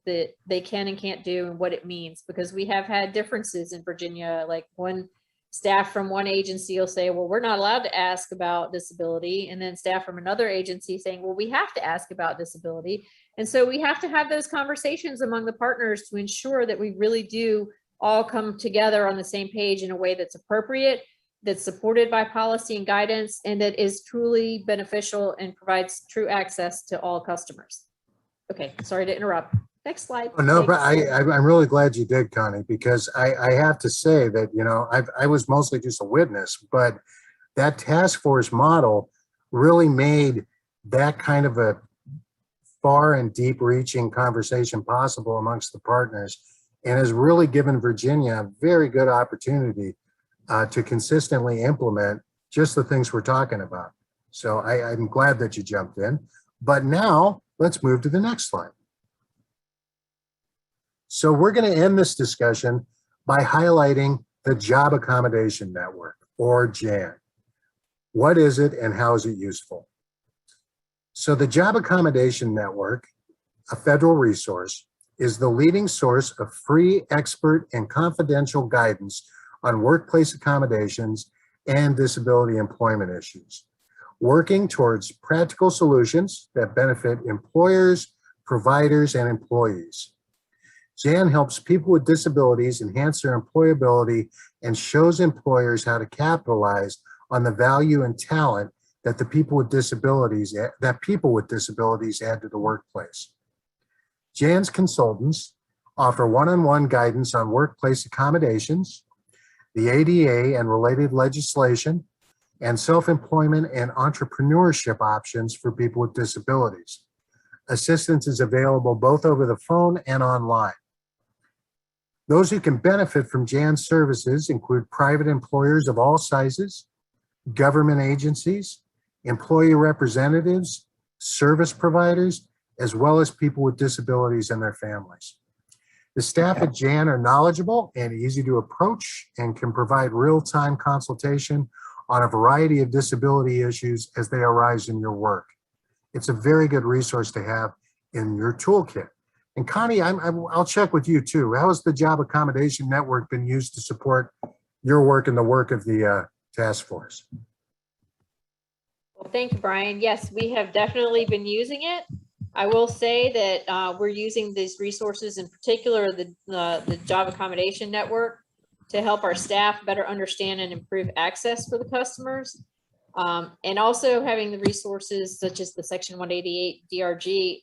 they can and can't do and what it means, because we have had differences in Virginia. Like one staff from one agency will say, well, we're not allowed to ask about disability. And then staff from another agency saying, well, we have to ask about disability. And so we have to have those conversations among the partners to ensure that we really do all come together on the same page in a way that's appropriate, that's supported by policy and guidance, and that is truly beneficial and provides true access to all customers. Okay, sorry to interrupt. Next slide. Oh, no, but Thanks. I'm really glad you did, Connie, because I have to say that, you know, I was mostly just a witness, but that task force model really made that kind of a far and deep reaching conversation possible amongst the partners, and has really given Virginia a very good opportunity to consistently implement just the things we're talking about. So I'm glad that you jumped in, but now let's move to the next slide. So we're going to end this discussion by highlighting the Job Accommodation Network, or JAN. What is it and how is it useful? So the Job Accommodation Network, a federal resource, is the leading source of free, expert, and confidential guidance on workplace accommodations and disability employment issues, working towards practical solutions that benefit employers, providers, and employees. JAN helps people with disabilities enhance their employability and shows employers how to capitalize on the value and talent that people with disabilities add to the workplace. JAN's consultants offer one-on-one guidance on workplace accommodations, the ADA and related legislation, and self-employment and entrepreneurship options for people with disabilities. Assistance is available both over the phone and online. Those who can benefit from Jan's services include private employers of all sizes, government agencies, employee representatives, service providers, as well as people with disabilities and their families. The staff at Jan are knowledgeable and easy to approach and can provide real-time consultation on a variety of disability issues as they arise in your work. It's a very good resource to have in your toolkit. And Connie, I'll check with you too. How has the Job Accommodation Network been used to support your work and the work of the task force? Well, thank you, Brian. Yes, we have definitely been using it. I will say that we're using these resources, in particular the Job Accommodation Network, to help our staff better understand and improve access for the customers. And also having the resources such as the Section 188 DRG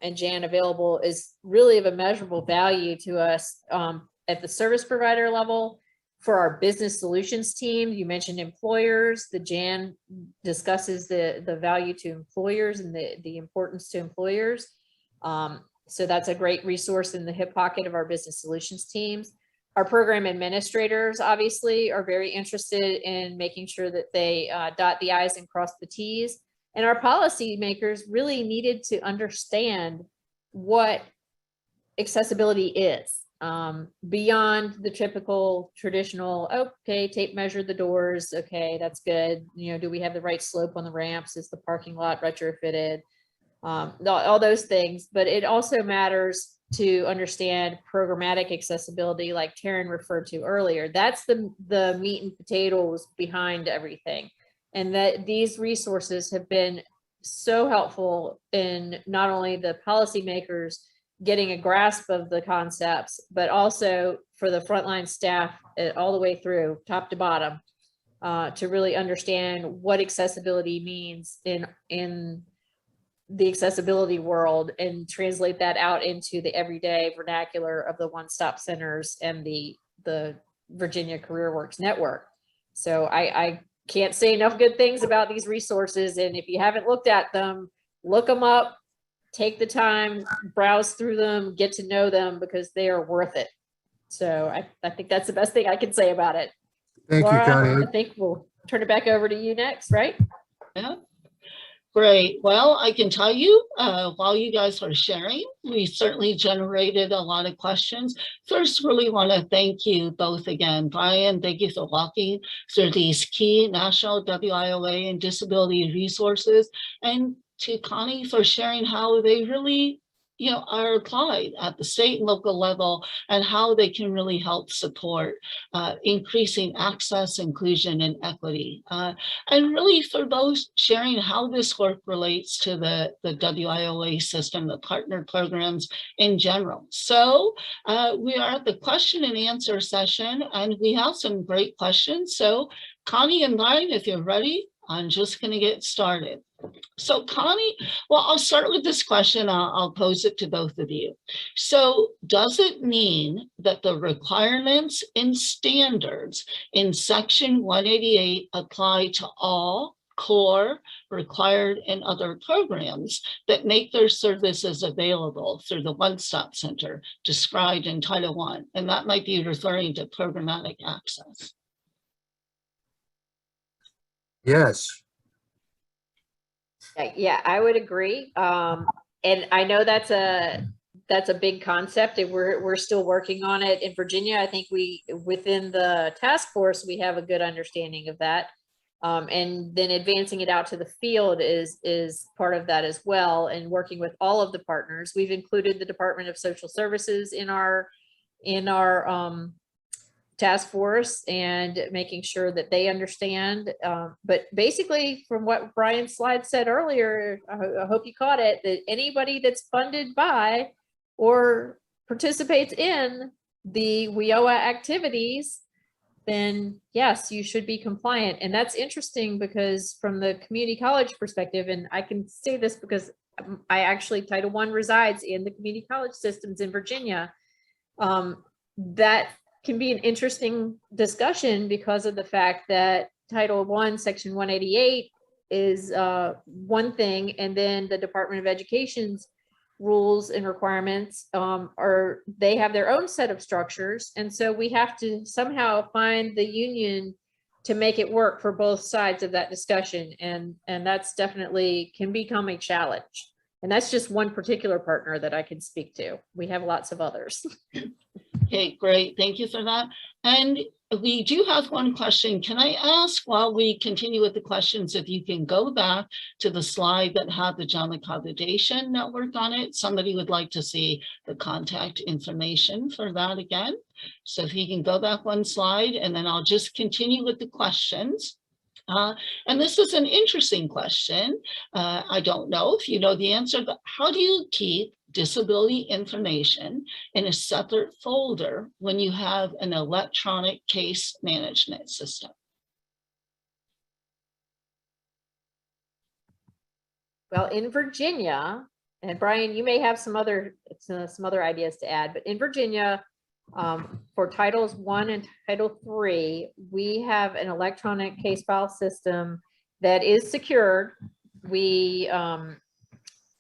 and Jan available is really of immeasurable value to us at the service provider level. For our business solutions team, you mentioned employers. The Jan discusses the value to employers and the importance to employers. So that's a great resource in the hip pocket of our business solutions teams. Our program administrators obviously are very interested in making sure that they dot the I's and cross the T's. And our policymakers really needed to understand what accessibility is. Beyond the typical traditional, okay, tape measure the doors, okay, that's good. You know, do we have the right slope on the ramps? Is the parking lot retrofitted? All those things, but it also matters to understand programmatic accessibility, like Taryn referred to earlier. That's the meat and potatoes behind everything. And that these resources have been so helpful in not only the policymakers getting a grasp of the concepts, but also for the frontline staff all the way through, top to bottom, to really understand what accessibility means in the accessibility world and translate that out into the everyday vernacular of the one-stop centers and the Virginia CareerWorks network. So I can't say enough good things about these resources. And if you haven't looked at them, look them up. Take the time, browse through them, get to know them, because they are worth it. So I think that's the best thing I can say about it. Thank Laura, you, Connie. I think we'll turn it back over to you next, right? Yeah. Great. Well, I can tell you, while you guys are sharing, we certainly generated a lot of questions. First, really want to thank you both again. Brian, thank you for walking through these key national WIOA and disability resources, and to Connie for sharing how they really, are applied at the state and local level and how they can really help support increasing access, inclusion, and equity. And really for those sharing how this work relates to the WIOA system, the partner programs in general. So we are at the question and answer session, and we have some great questions. So Connie and Brian, if you're ready, I'm just going to get started. So Connie, well, I'll start with this question. I'll pose it to both of you. So does it mean that the requirements and standards in Section 188 apply to all core, required, and other programs that make their services available through the one-stop center described in Title I? And that might be referring to programmatic access. Yes. Yeah, I would agree. And I know that's a big concept, and we're still working on it in Virginia. I think within the task force, we have a good understanding of that. And then advancing it out to the field is part of that as well. And working with all of the partners, we've included the Department of Social Services in our task force and making sure that they understand. But basically, from what Brian's slide said earlier, I hope you caught it, that anybody that's funded by or participates in the WIOA activities, then yes, you should be compliant. And that's interesting because from the community college perspective, and I can say this because I actually, Title I resides in the community college systems in Virginia, that can be an interesting discussion because of the fact that Title I, Section 188 is one thing, and then the Department of Education's rules and requirements they have their own set of structures. And so we have to somehow find the union to make it work for both sides of that discussion. And that's definitely can become a challenge. And that's just one particular partner that I can speak to. We have lots of others. Okay, great. Thank you for that. And we do have one question. Can I ask, while we continue with the questions, if you can go back to the slide that had the John Accommodation Network on it? Somebody would like to see the contact information for that again. So if you can go back one slide, and then I'll just continue with the questions. And this is an interesting question. I don't know if you know the answer, but how do you keep disability information in a separate folder when you have an electronic case management system? Well, in Virginia, and Brian, you may have some other ideas to add, but in Virginia, for Titles 1 and Title 3, we have an electronic case file system that is secured. We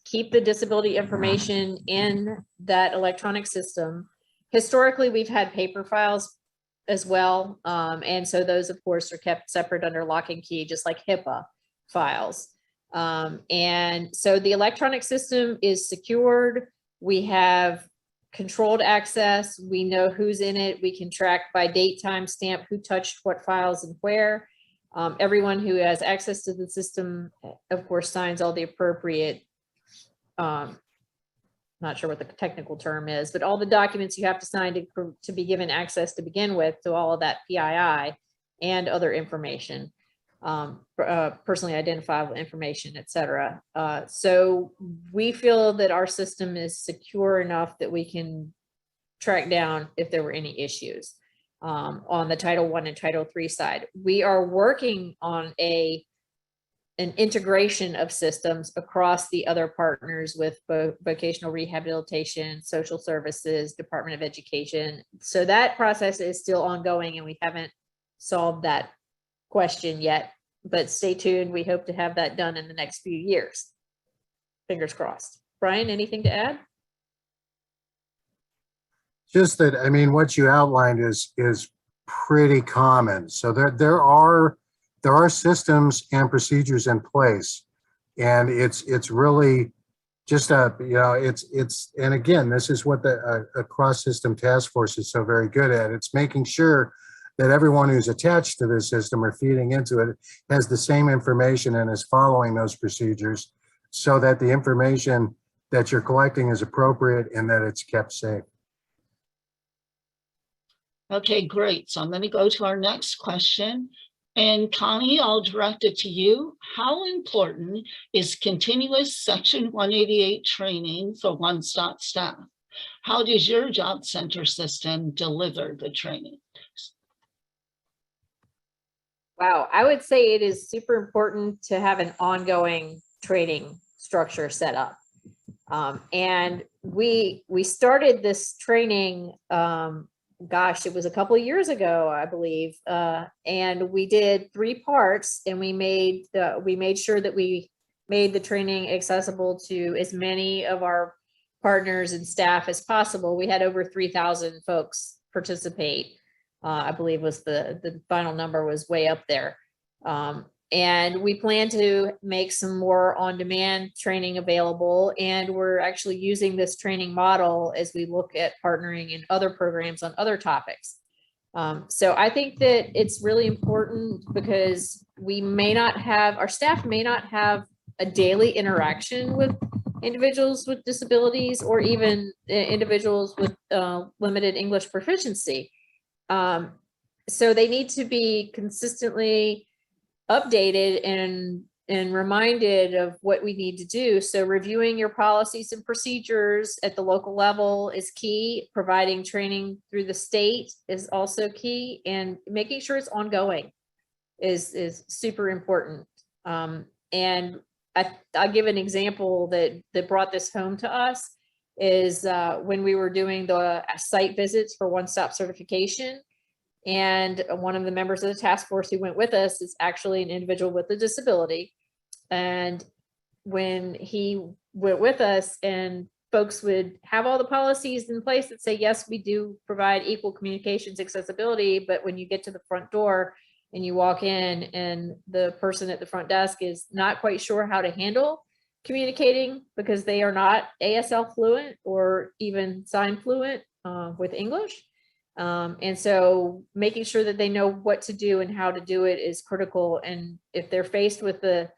keep the disability information in that electronic system. Historically, we've had paper files as well. And so those, of course, are kept separate under lock and key, just like HIPAA files. And so the electronic system is secured. We have controlled access. We know who's in it. We can track by date, time stamp, who touched what files and where. Everyone who has access to the system, of course, signs all the appropriate, not sure what the technical term is, but all the documents you have to sign to be given access to begin with to all of that PII and other information, personally identifiable information, et cetera. So we feel that our system is secure enough that we can track down if there were any issues on the Title I and Title III side. We are working on an integration of systems across the other partners with vocational rehabilitation, social services, Department of Education. So that process is still ongoing and we haven't solved that question yet, but stay tuned. We hope to have that done in the next few years. Fingers crossed. Brian, anything to add? Just that, I mean, what you outlined is pretty common. So there are systems and procedures in place, and it's really just and again, this is what a cross-system task force is so very good at. It's making sure that everyone who's attached to this system or feeding into it has the same information and is following those procedures so that the information that you're collecting is appropriate and that it's kept safe. Okay, great. So I'm going to go to our next question. And Connie, I'll direct it to you. How important is continuous Section 188 training for one-stop staff? How does your job center system deliver the training? Wow, I would say it is super important to have an ongoing training structure set up. And we started this training, gosh, it was a couple of years ago, I believe, and we did 3 parts, and we made sure that we made the training accessible to as many of our partners and staff as possible. We had over 3,000 folks participate. I believe was the final number was way up there. And we plan to make some more on-demand training available. And we're actually using this training model as we look at partnering in other programs on other topics. So I think that it's really important because our staff may not have a daily interaction with individuals with disabilities or even individuals with limited English proficiency. So they need to be consistently updated and reminded of what we need to do. So reviewing your policies and procedures at the local level is key. Providing training through the state is also key, and making sure it's ongoing is super important. And I'll give an example that brought this home to us is when we were doing the site visits for one-stop certification. And one of the members of the task force who went with us is actually an individual with a disability. And when he went with us and folks would have all the policies in place that say, yes, we do provide equal communications accessibility, but when you get to the front door and you walk in and the person at the front desk is not quite sure how to handle communicating because they are not ASL fluent or even sign fluent with English. And so making sure that they know what to do and how to do it is critical. And if they're faced with a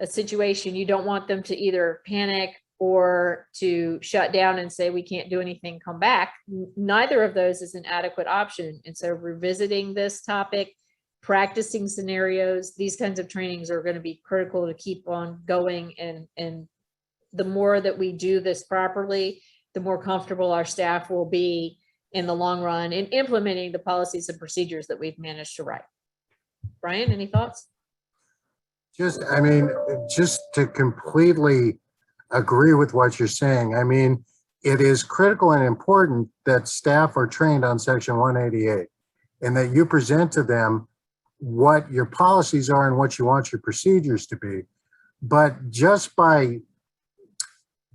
situation, you don't want them to either panic or to shut down and say, we can't do anything, come back. Neither of those is an adequate option. And so revisiting this topic, practicing scenarios, these kinds of trainings are going to be critical to keep on going. And the more that we do this properly, the more comfortable our staff will be in the long run in implementing the policies and procedures that we've managed to write. Brian, any thoughts? Just to completely agree with what you're saying. I mean, it is critical and important that staff are trained on Section 188 and that you present to them what your policies are and what you want your procedures to be. But just by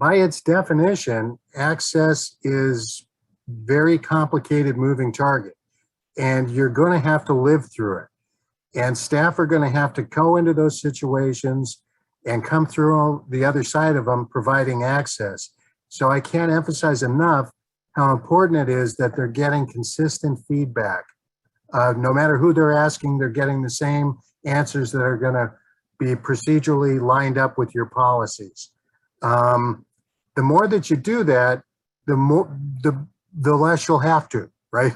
its definition, access is very complicated moving target, and you're going to have to live through it. And staff are going to have to go into those situations and come through the other side of them, providing access. So I can't emphasize enough how important it is that they're getting consistent feedback. No matter who they're asking, they're getting the same answers that are going to be procedurally lined up with your policies. The more that you do that, the less you'll have to, right?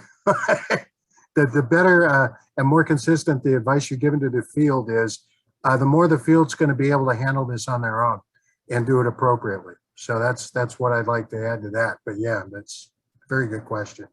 The better and more consistent the advice you're given to the field is, the more the field's going to be able to handle this on their own and do it appropriately. So that's what I'd like to add to that. But yeah, that's a very good question.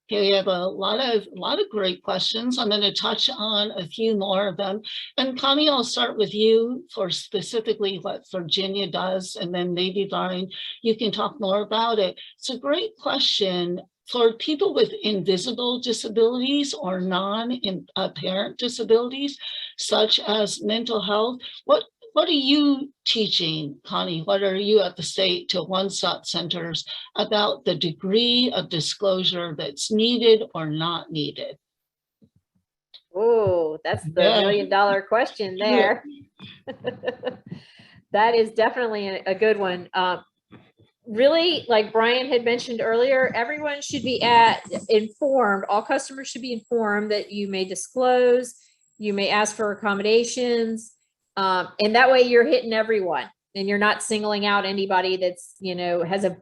Okay, we have a lot of great questions. I'm going to touch on a few more of them. And Connie, I'll start with you for specifically what Virginia does, and then maybe Brian, you can talk more about it. It's a great question. For people with invisible disabilities or non-apparent disabilities, such as mental health, what are you teaching, Connie? What are you at the state to one-stop centers about the degree of disclosure that's needed or not needed? Oh, that's the $1 million question there. That is definitely a good one. Really, like Brian had mentioned earlier, everyone should be informed. All customers should be informed that you may disclose, you may ask for accommodations, and that way you're hitting everyone and you're not singling out anybody that's, has a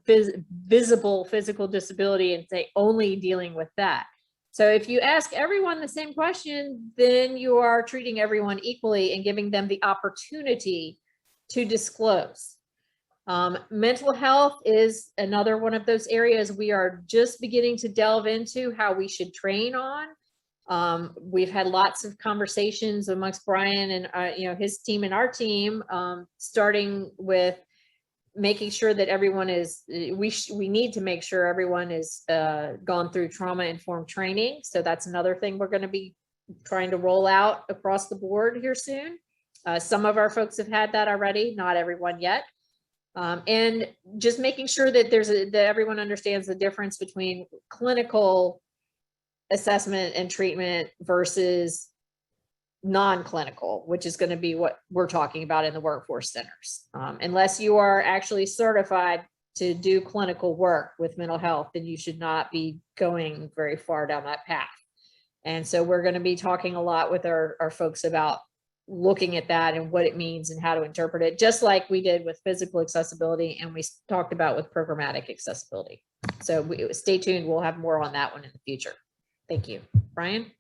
visible physical disability and say only dealing with that. So if you ask everyone the same question, then you are treating everyone equally and giving them the opportunity to disclose. Mental health is another one of those areas we are just beginning to delve into how we should train on. We've had lots of conversations amongst Brian and his team and our team, starting with making sure that everyone is, we need to make sure everyone is gone through trauma-informed training. So that's another thing we're going to be trying to roll out across the board here soon. Some of our folks have had that already, not everyone yet. And just making sure that that everyone understands the difference between clinical assessment and treatment versus non-clinical, which is going to be what we're talking about in the workforce centers. Unless you are actually certified to do clinical work with mental health, then you should not be going very far down that path. And so we're going to be talking a lot with our folks about looking at that and what it means and how to interpret it, just like we did with physical accessibility and we talked about with programmatic accessibility. So stay tuned. We'll have more on that one in the future. Thank you. Brian?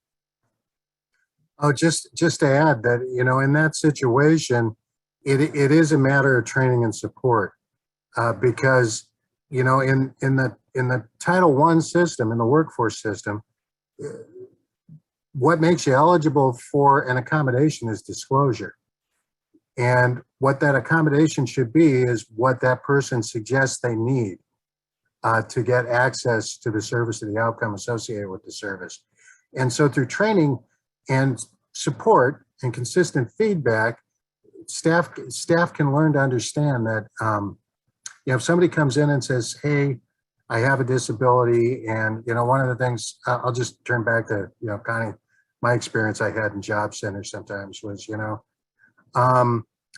Oh, just to add that, in that situation, it is a matter of training and support because, in the Title I system, in the workforce system, what makes you eligible for an accommodation is disclosure. And what that accommodation should be is what that person suggests they need to get access to the service or the outcome associated with the service. And so through training and support and consistent feedback, staff can learn to understand that if somebody comes in and says, hey, I have a disability, and, one of the things, I'll just turn back to, kind of my experience I had in job centers sometimes was,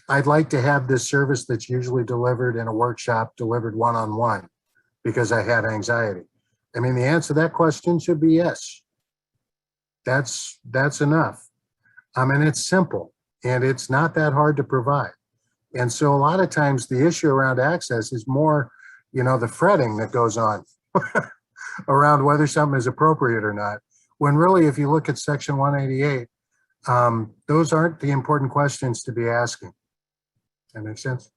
I'd like to have this service that's usually delivered in a workshop delivered one-on-one because I had anxiety. I mean, the answer to that question should be yes. That's enough. And it's simple, and it's not that hard to provide. And so a lot of times the issue around access is more, the fretting that goes on around whether something is appropriate or not. When really, if you look at Section 188, those aren't the important questions to be asking. That makes sense?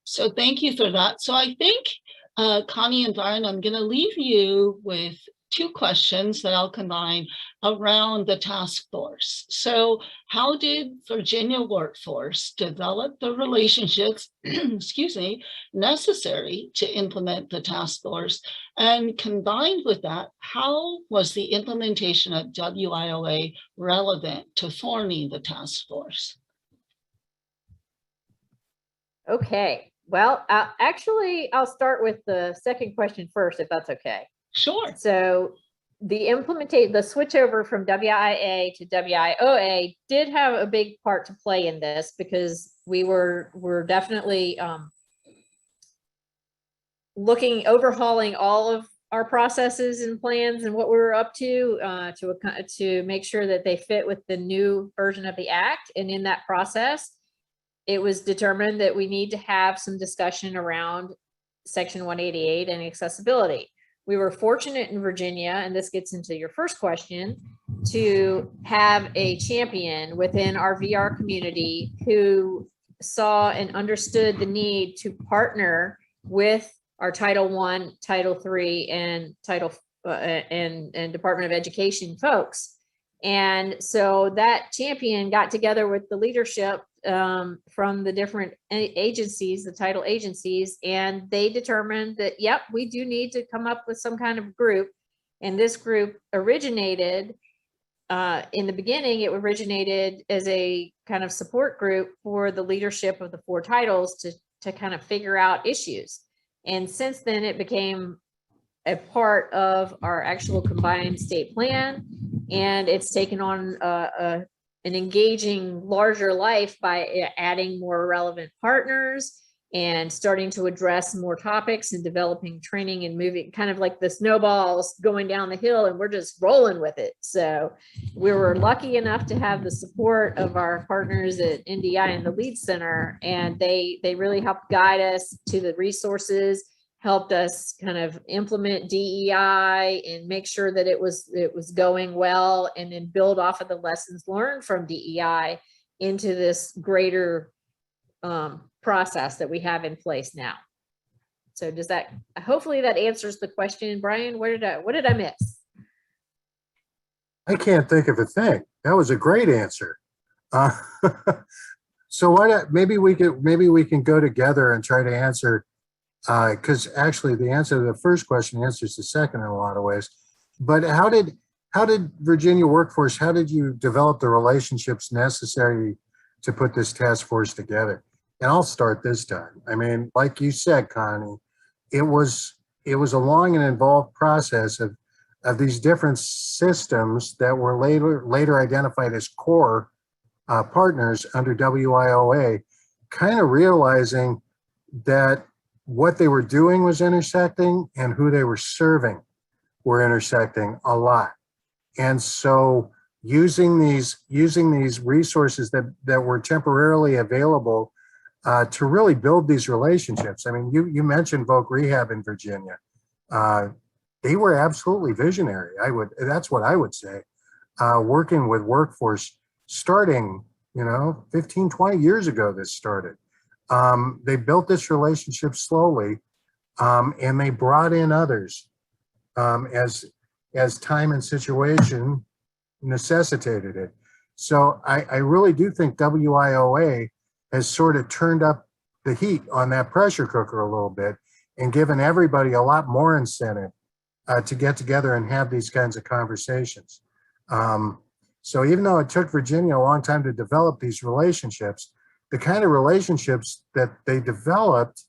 So thank you for that. So I think, Connie and Brian, I'm going to leave you with two questions that I'll combine around the task force. So how did Virginia Workforce develop the relationships, excuse me, necessary to implement the task force? And combined with that, how was the implementation of WIOA relevant to forming the task force? Okay, well, I'll start with the second question first, if that's okay. Sure. So the switch over from WIA to WIOA did have a big part to play in this, because we're definitely overhauling all of our processes and plans and what we were up to make sure that they fit with the new version of the Act. And in that process, it was determined that we need to have some discussion around Section 188 and accessibility. We were fortunate in Virginia, and this gets into your first question, to have a champion within our VR community who saw and understood the need to partner with our Title I, Title III, and and Department of Education folks. And so that champion got together with the leadership from the different agencies, the title agencies, and they determined that, yep, we do need to come up with some kind of group. And this group originated, in the beginning, it originated as a kind of support group for the leadership of the 4 titles to kind of figure out issues. And since then, it became a part of our actual combined state plan, and it's taken on an engaging larger life by adding more relevant partners and starting to address more topics and developing training and moving, kind of like the snowballs going down the hill, and we're just rolling with it. So we were lucky enough to have the support of our partners at NDI and the Lead Center, and they really helped guide us to the resources, helped us kind of implement DEI and make sure that it was going well, and then build off of the lessons learned from DEI into this greater process that we have in place now. So does that, hopefully that answers the question. Brian, what did I miss? I can't think of a thing. That was a great answer. So maybe we can go together and try to answer, because actually the answer to the first question answers the second in a lot of ways. But how did Virginia Workforce, how did you develop the relationships necessary to put this task force together? And I'll start this time. I mean, like you said, Connie, it was a long and involved process of these different systems that were later identified as core partners under WIOA, kind of realizing that what they were doing was intersecting and who they were serving were intersecting a lot. And so using these resources that were temporarily available to really build these relationships. I mean, you mentioned Voc Rehab in Virginia. They were absolutely visionary. That's what I would say. Working with Workforce starting, 15, 20 years ago, this started. They built this relationship slowly, and they brought in others as time and situation necessitated it. So I really do think WIOA has sort of turned up the heat on that pressure cooker a little bit and given everybody a lot more incentive to get together and have these kinds of conversations. So even though it took Virginia a long time to develop these relationships, the kind of relationships that they developed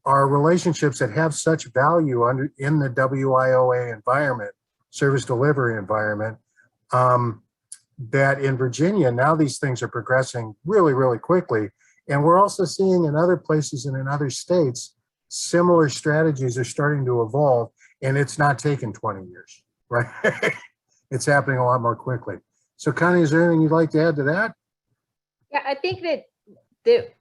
are relationships that have such value in the WIOA environment, service delivery environment, that in Virginia, now these things are progressing really, really quickly. And we're also seeing in other places and in other states, similar strategies are starting to evolve, and it's not taken 20 years, right? It's happening a lot more quickly. So Connie, is there anything you'd like to add to that? Yeah, I think that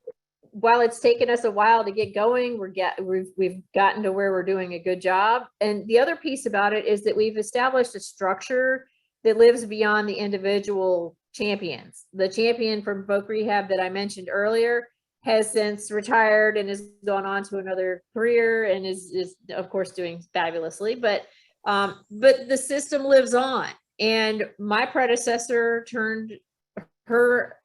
while it's taken us a while to get going, we've gotten to where we're doing a good job. And the other piece about it is that we've established a structure that lives beyond the individual champions. The champion from Voc Rehab that I mentioned earlier has since retired and has gone on to another career and is of course doing fabulously, but the system lives on. And my predecessor turned her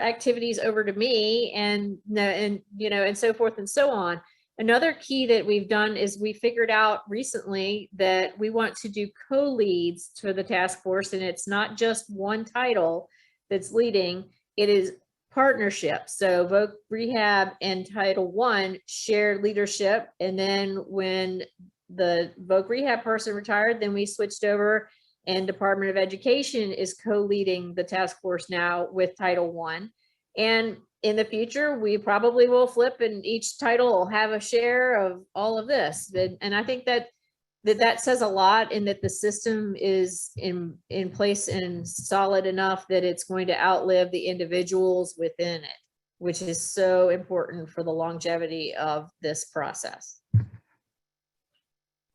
activities over to me, and you know, and so forth and so on. Another key that we've done is we figured out recently that we want to do co-leads for the task force, and it's not just one title that's leading, it is partnerships. So Voc Rehab and Title I shared leadership, and then when the Voc Rehab person retired, then we switched over, and Department of Education is co-leading the task force now with Title I. And in the future, we probably will flip, and each title will have a share of all of this. And I think that says a lot, in that the system is in place and solid enough that it's going to outlive the individuals within it, which is so important for the longevity of this process.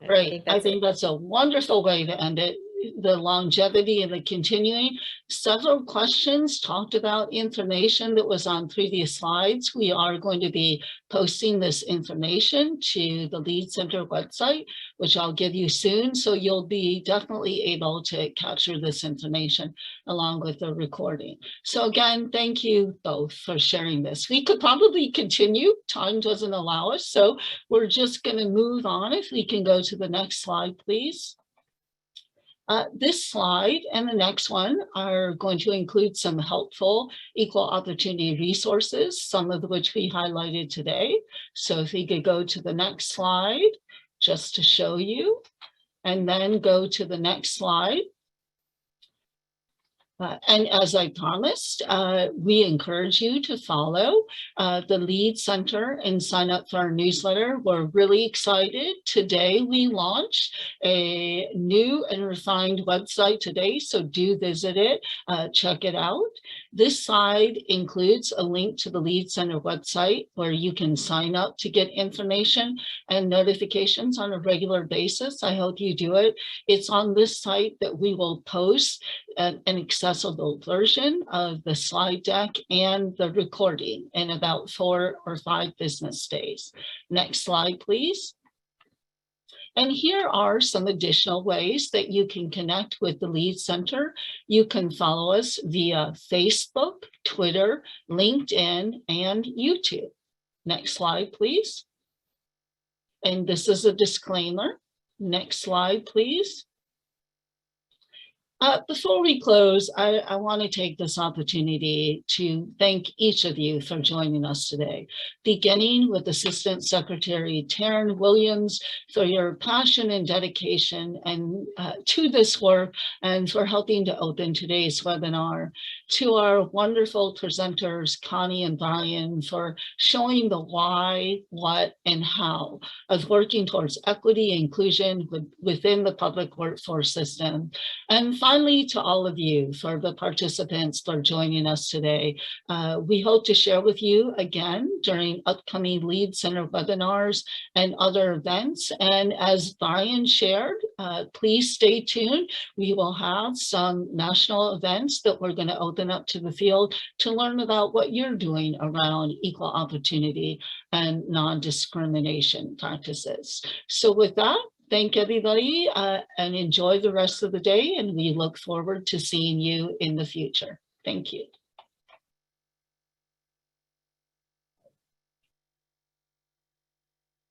Right. I think that's a wonderful way to end it. The longevity and the continuing. Several questions talked about information that was on previous slides. We are going to be posting this information to the Lead Center website, which I'll give you soon. So you'll be definitely able to capture this information along with the recording. So again, thank you both for sharing this. We could probably continue. Time doesn't allow us. So we're just going to move on. If we can go to the next slide, please. This slide and the next one are going to include some helpful equal opportunity resources, some of which we highlighted today. So if we could go to the next slide, just to show you, and then go to the next slide. And as I promised, we encourage you to follow the Lead Center and sign up for our newsletter. We're really excited. Today, we launched a new and refined website today, so do visit it, check it out. This slide includes a link to the Lead Center website where you can sign up to get information and notifications on a regular basis. I hope you do it. It's on this site that we will post an accessible version of the slide deck and the recording in about 4 or 5 business days. Next slide, please. And here are some additional ways that you can connect with the Lead Center. You can follow us via Facebook, Twitter, LinkedIn, and YouTube. Next slide, please. And this is a disclaimer. Next slide, please. Before we close, I want to take this opportunity to thank each of you for joining us today, beginning with Assistant Secretary Taryn Williams for your passion and dedication and to this work and for helping to open today's webinar, to our wonderful presenters, Connie and Brian, for showing the why, what, and how of working towards equity and inclusion within the public workforce system. And finally, to all of you, for the participants for joining us today. We hope to share with you again during upcoming Lead Center webinars and other events. And as Brian shared, please stay tuned. We will have some national events that we're going to open up to the field to learn about what you're doing around equal opportunity and non-discrimination practices. So with that, thank everybody and enjoy the rest of the day. And we look forward to seeing you in the future. Thank you.